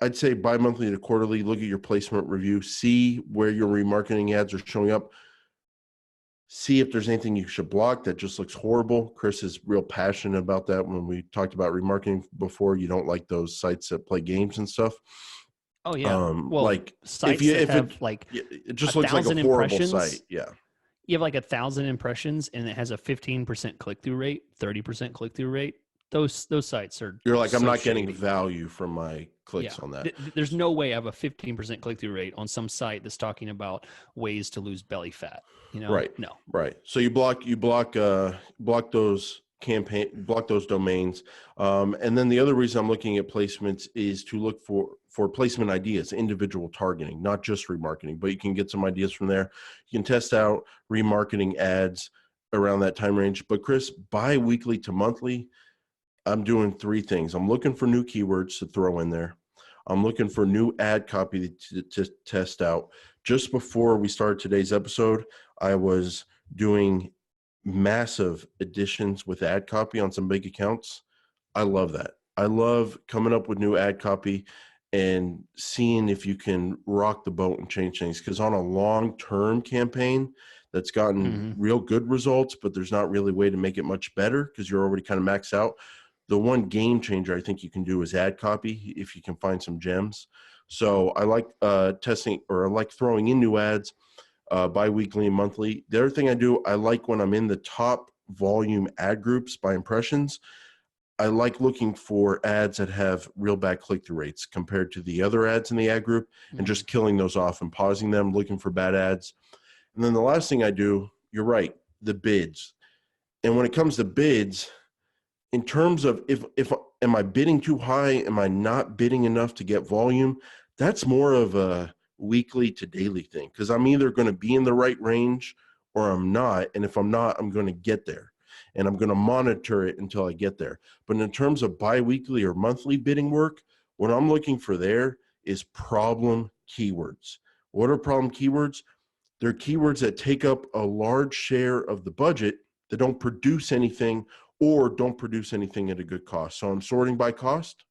I'd say bi-monthly to quarterly, look at your placement review, see where your remarketing ads are showing up. See if there's anything you should block that just looks horrible. Chris is real passionate about that. When we talked about remarketing before, you don't like those sites that play games and stuff. Oh yeah. Well, like sites that have like it just looks like a horrible site. Yeah. you have like 1,000 impressions and it has a 15% click-through rate, 30% click-through rate. Those sites are You're like, I'm so not getting shady. value from my Yeah. clicks on that. There's no way I have a 15% click-through rate on some site that's talking about ways to lose belly fat. Right. No. Right. So you block those domains. And then the other reason I'm looking at placements is to look for placement ideas, individual targeting, not just remarketing, but you can get some ideas from there. You can test out remarketing ads around that time range. But Chris, bi-weekly to monthly, I'm doing three things. I'm looking for new keywords to throw in there. I'm looking for new ad copy to test out. Just before we started today's episode, I was doing massive additions with ad copy on some big accounts. I love that. I love coming up with new ad copy and seeing if you can rock the boat and change things. Because on a long-term campaign that's gotten real good results, but there's not really a way to make it much better because you're already kind of maxed out. The one game changer I think you can do is ad copy if you can find some gems. So I like testing, or I like throwing in new ads bi-weekly and monthly. The other thing I do, I like when I'm in the top volume ad groups by impressions, I like looking for ads that have real bad click-through rates compared to the other ads in the ad group and just killing those off and pausing them, looking for bad ads. And then the last thing I do, you're right, the bids. And when it comes to bids, in terms of if am I bidding too high? Am I not bidding enough to get volume? That's more of a weekly to daily thing because I'm either going to be in the right range or I'm not. And if I'm not, I'm going to get there and I'm going to monitor it until I get there. But in terms of bi-weekly or monthly bidding work, what I'm looking for there is problem keywords. What are problem keywords? They're keywords that take up a large share of the budget that don't produce anything or don't produce anything at a good cost. So I'm sorting by cost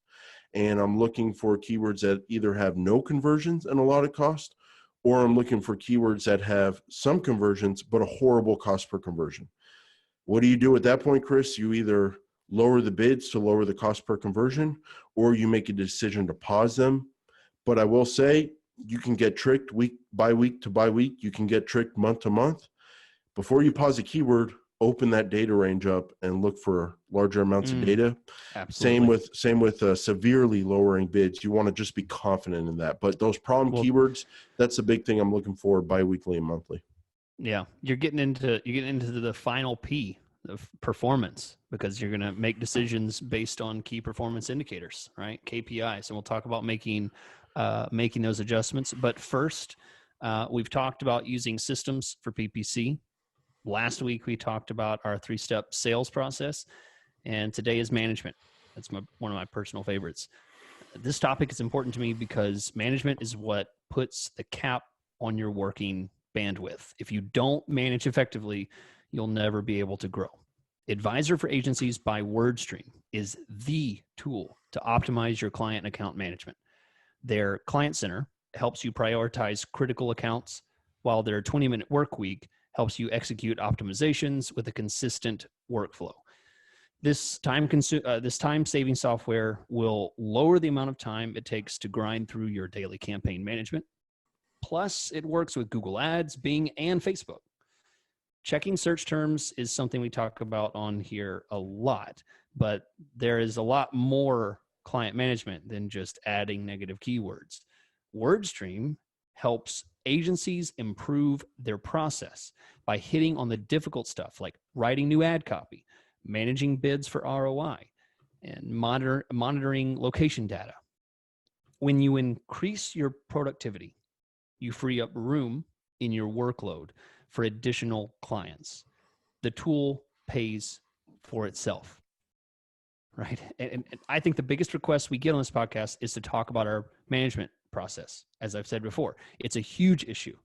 and I'm looking for keywords that either have no conversions and a lot of cost, or I'm looking for keywords that have some conversions but a horrible cost per conversion. What do you do at that point, Chris? You either lower the bids to lower the cost per conversion, or you make a decision to pause them. But I will say you can get tricked week by week to by week. You can get tricked month to month. Before you pause a keyword, open that data range up and look for larger amounts of data. Absolutely. Same with severely lowering bids. You want to just be confident in that. But those problem keywords, that's the big thing I'm looking for bi-weekly and monthly. Yeah, you're getting into the final P of performance because you're going to make decisions based on key performance indicators, right? KPIs, and we'll talk about making those adjustments. But first, we've talked about using systems for PPC. Last week we talked about our 3-step sales process, and today is management. That's one of my personal favorites. This topic is important to me because management is what puts the cap on your working bandwidth. If you don't manage effectively, you'll never be able to grow. Advisor for Agencies by WordStream is the tool to optimize your client account management. Their Client Center helps you prioritize critical accounts, while their 20-minute work week helps you execute optimizations with a consistent workflow. This time-saving software will lower the amount of time it takes to grind through your daily campaign management. Plus, it works with Google Ads, Bing, and Facebook. Checking search terms is something we talk about on here a lot, but there is a lot more client management than just adding negative keywords. WordStream helps agencies improve their process by hitting on the difficult stuff like writing new ad copy, managing bids for ROI, and monitoring location data. When you increase your productivity, you free up room in your workload for additional clients. The tool pays for itself, right? And I think the biggest request we get on this podcast is to talk about our management process. As I've said before, it's a huge issue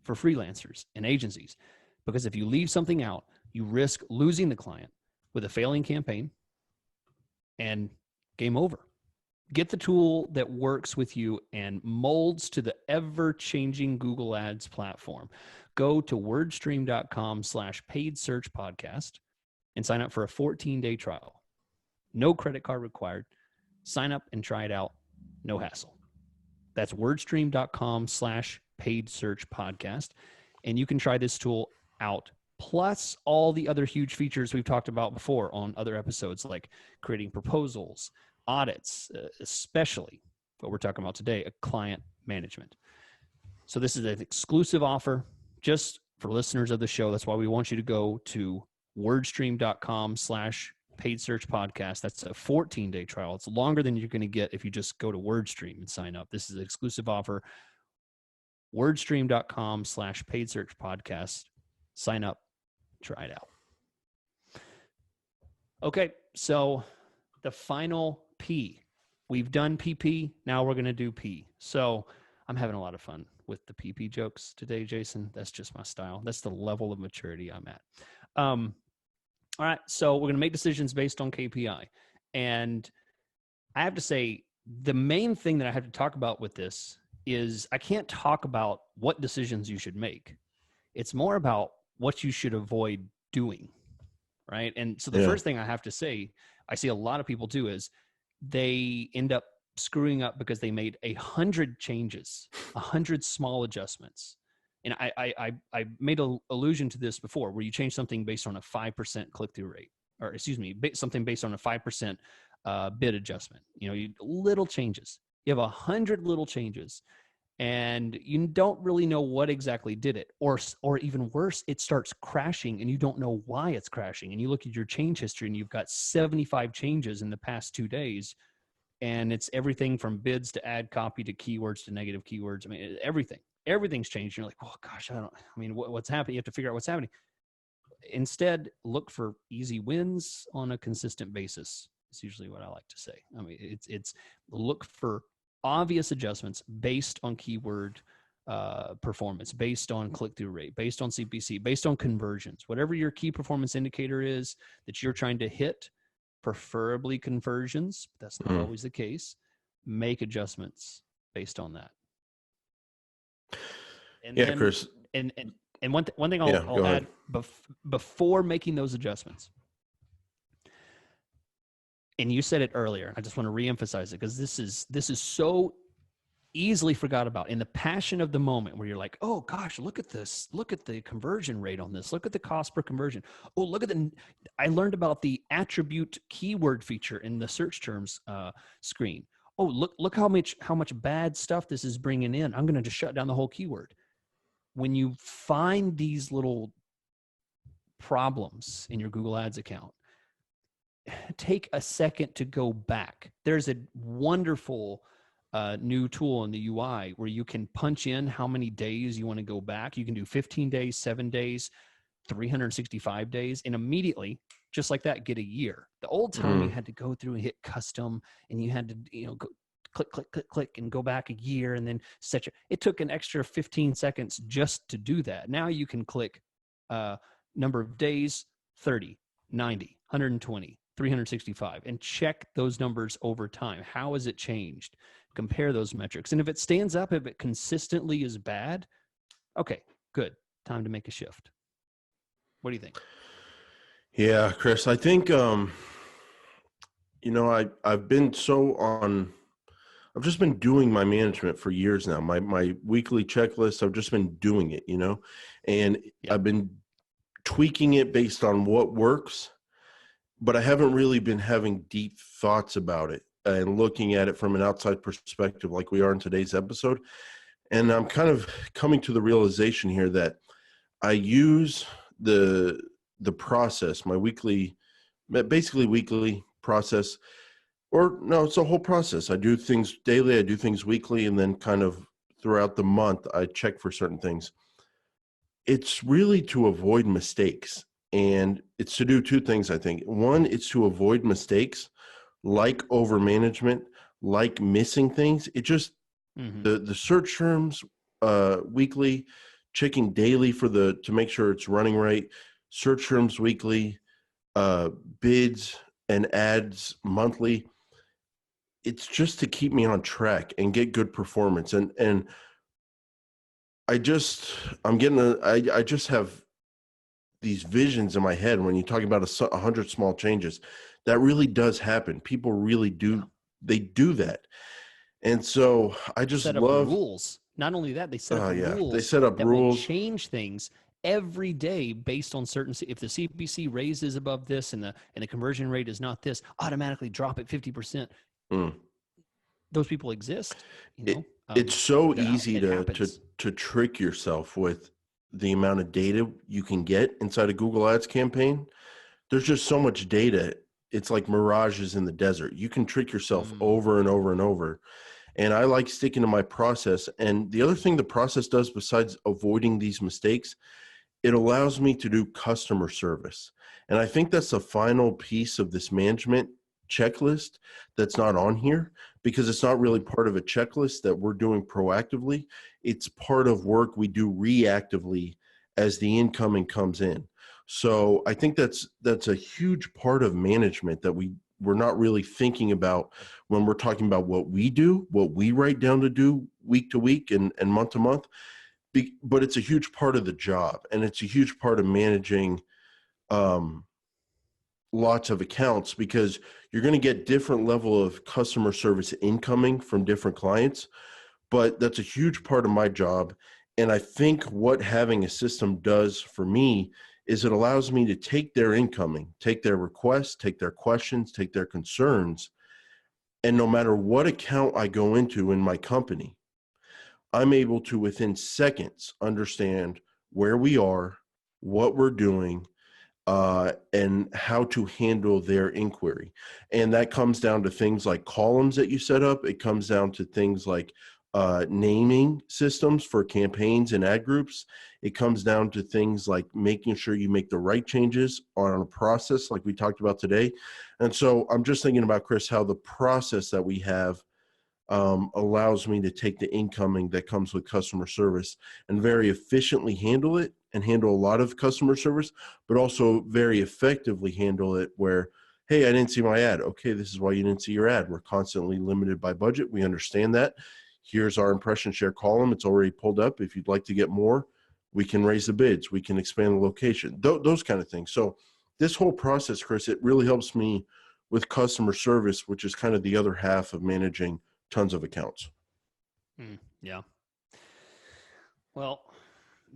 for freelancers and agencies because if you leave something out, you risk losing the client with a failing campaign and game over. Get the tool that works with you and molds to the ever-changing Google Ads platform. Go to wordstream.com/paid search podcast and sign up for a 14-day trial. No credit card required. Sign up and try it out. No hassle. That's wordstream.com/paid search podcast. And you can try this tool out, plus all the other huge features we've talked about before on other episodes, like creating proposals, audits, especially what we're talking about today, a client management. So this is an exclusive offer just for listeners of the show. That's why we want you to go to wordstream.com/paid search podcast. That's a 14-day trial. It's longer than you're going to get if you just go to WordStream and sign up. This is an exclusive offer. wordstream.com/paid search podcast. Sign up, try it out. Okay, so the final P. We've done PP. Now we're going to do P. So I'm having a lot of fun with the PP jokes today, Jason. That's just my style. That's the level of maturity I'm at. All right, so we're going to make decisions based on KPI. And I have to say, the main thing that I have to talk about with this is I can't talk about what decisions you should make. It's more about what you should avoid doing, right? And so the first thing I have to say, I see a lot of people do is they end up screwing up because they made 100 changes, 100 small adjustments. And I made an allusion to this before, where you change something based on a 5% click-through rate, or excuse me, something based on a 5% bid adjustment. You know, little changes. You have 100 little changes, and you don't really know what exactly did it, or even worse, it starts crashing, and you don't know why it's crashing. And you look at your change history, and you've got 75 changes in the past 2 days, and it's everything from bids to ad copy to keywords to negative keywords. I mean, everything's changed. You're like, oh gosh, what's happening? You have to figure out what's happening. Instead, look for easy wins on a consistent basis. It's usually what I like to say. I mean, it's look for obvious adjustments based on keyword performance, based on click-through rate, based on CPC, based on conversions. Whatever your key performance indicator is that you're trying to hit, preferably conversions, but that's not always the case. Make adjustments based on that. And then, Chris. And one thing I'll add before making those adjustments. And you said it earlier. I just want to reemphasize it because this is so easily forgot about in the passion of the moment, where you're like, oh gosh, look at this. Look at the conversion rate on this. Look at the cost per conversion. Oh, look at I learned about the attribute keyword feature in the search terms screen. Oh, look how much bad stuff this is bringing in. I'm going to just shut down the whole keyword. When you find these little problems in your Google Ads account, take a second to go back. There's a wonderful new tool in the UI where you can punch in how many days you want to go back. You can do 15 days, 7 days, 365 days, and immediately, just like that, get a year. The old time you had to go through and hit custom, and you had to, go click, and go back a year, and then it took an extra 15 seconds just to do that. Now you can click number of days, 30, 90, 120, 365, and check those numbers over time. How has it changed? Compare those metrics. And if it stands up, if it consistently is bad, okay, good. Time to make a shift. What do you think? Yeah, Chris, I think, I've just been doing my management for years now. My weekly checklist, I've just been doing it, and I've been tweaking it based on what works, but I haven't really been having deep thoughts about it and looking at it from an outside perspective like we are in today's episode. And I'm kind of coming to the realization here that I use the process, my basically weekly process, or no, it's a whole process. I do things daily, I do things weekly, and then kind of throughout the month, I check for certain things. It's really to avoid mistakes. And it's to do two things, I think. One, it's to avoid mistakes like over management, like missing things. It just, the search terms weekly, checking daily to make sure it's running right, search terms weekly, bids and ads monthly. It's just to keep me on track and get good performance. And I just have these visions in my head when you talk about 100 small changes. That really does happen. People really do. They do that. And so I just set up rules. Not only that, they set up rules. They set up rules will change things every day based on certain. If the CPC raises above this and the conversion rate is not this, automatically drop it 50%. Mm. Those people exist, you It know. it's so They're out. easy It happens. to trick yourself with the amount of data you can get inside a Google Ads campaign. There's just so much data. It's like mirages in the desert. You can trick yourself Mm, over and over and over. And I like sticking to my process. And the other thing the process does, besides avoiding these mistakes, it allows me to do customer service. And I think that's the final piece of this management checklist that's not on here, because it's not really mm, part of a checklist that we're doing proactively. It's part of work we do reactively as the incoming comes in. So I think that's a huge part of management that we're not really thinking about when we're talking about what we do, what we write down to do week to week and month to month. But it's a huge part of the job, and it's a huge part of managing um, lots of accounts, because you're going to get different level of customer service incoming from different clients. But that's a huge part of my job. And I think what having a system does for me is it allows me to take their incoming, take their requests, take their questions, take their concerns. And no matter what account I go into in my company, I'm able to, within seconds, understand where we are, what we're doing, and how to handle their inquiry. And that comes down to things like columns that you set up. It comes down to things like naming systems for campaigns and ad groups. It comes down to things like making sure you make the right changes on a process like we talked about today. And so I'm just thinking about, Chris, how the process that we have allows me to take the incoming that comes with customer service and very efficiently handle it, and handle a lot of customer service, but also very effectively handle it where, hey, I didn't see my ad. Okay, this is why you didn't see your ad. We're constantly limited by budget. We understand that. Here's our impression share column. It's already pulled up. If you'd like to get more, we can raise the bids. We can expand the location, those kind of things. So this whole process, Chris, it really helps me with customer service, which is kind of the other half of managing tons of accounts. yeah. Well,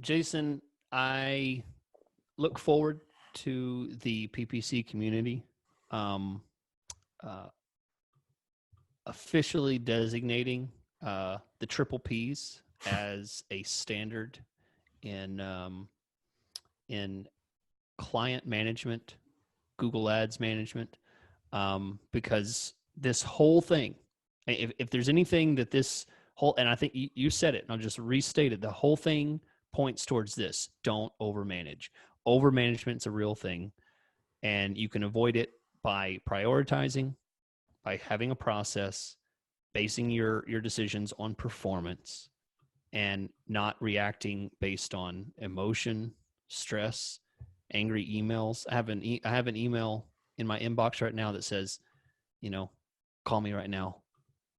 Jason, I look forward to the PPC community um, uh, officially designating the triple Ps as a standard in in client management, Google Ads management, because this whole thing, if there's anything that this whole, and I think you said it, and I'll just restate it, the whole thing points towards this: don't overmanage. Overmanagement's a real thing, and you can avoid it by prioritizing, by having a process, basing your decisions on performance, and not reacting based on emotion, stress, angry emails. I have an email in my inbox right now that says, you know, call me right now.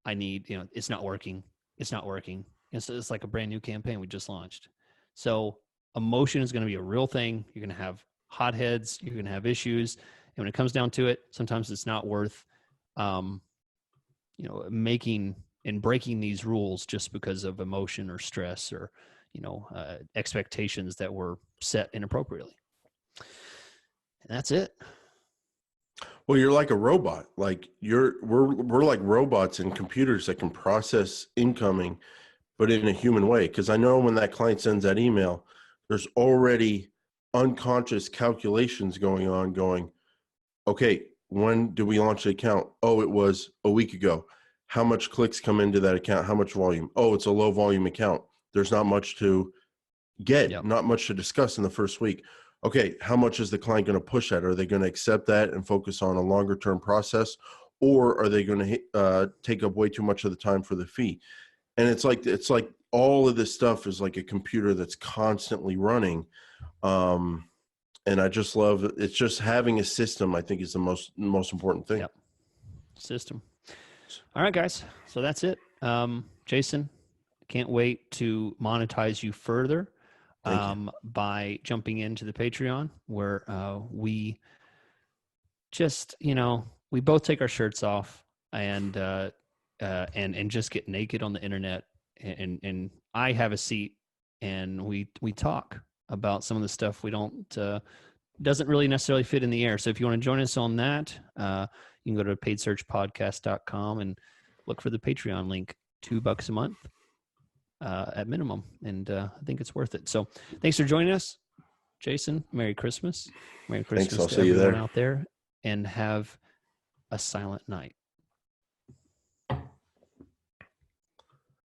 I need, it's not working. It's not working. And so it's like a brand new campaign we just launched. So emotion is going to be a real thing. You're going to have hotheads. You're going to have issues. And when it comes down to it, sometimes it's not worth, making and breaking these rules just because of emotion or stress or, expectations that were set inappropriately. And that's it. Well, you're like a robot. Like we're like robots and computers that can process incoming, but in a human way. Because I know when that client sends that email, there's already unconscious calculations going on. Going, okay, when did we launch the account? Oh, it was a week ago. How much clicks come into that account? How much volume? Oh, it's a low volume account. There's not much to get, Yep. not much to discuss in the first week. Okay, how much is the client going to push that? Are they going to accept that and focus on a longer term process, or are they going to take up way too much of the time for the fee? And it's like all of this stuff is like a computer that's constantly running. And I just love it. It's just having a system, I think, is the most important thing. Yep. System. All right, guys. So that's it. Jason, can't wait to monetize you further Thank you. by jumping into the Patreon, where we just, we both take our shirts off and just get naked on the internet, and I have a seat and we talk. about some of the stuff we don't doesn't really necessarily fit in the air. So if you want to join us on that, you can go to paidsearchpodcast.com and look for the Patreon link. $2 a month at minimum, and I think it's worth it. So thanks for joining us, Jason. Merry Christmas. Merry Christmas I'll to see you everyone there. out there, and have a silent night.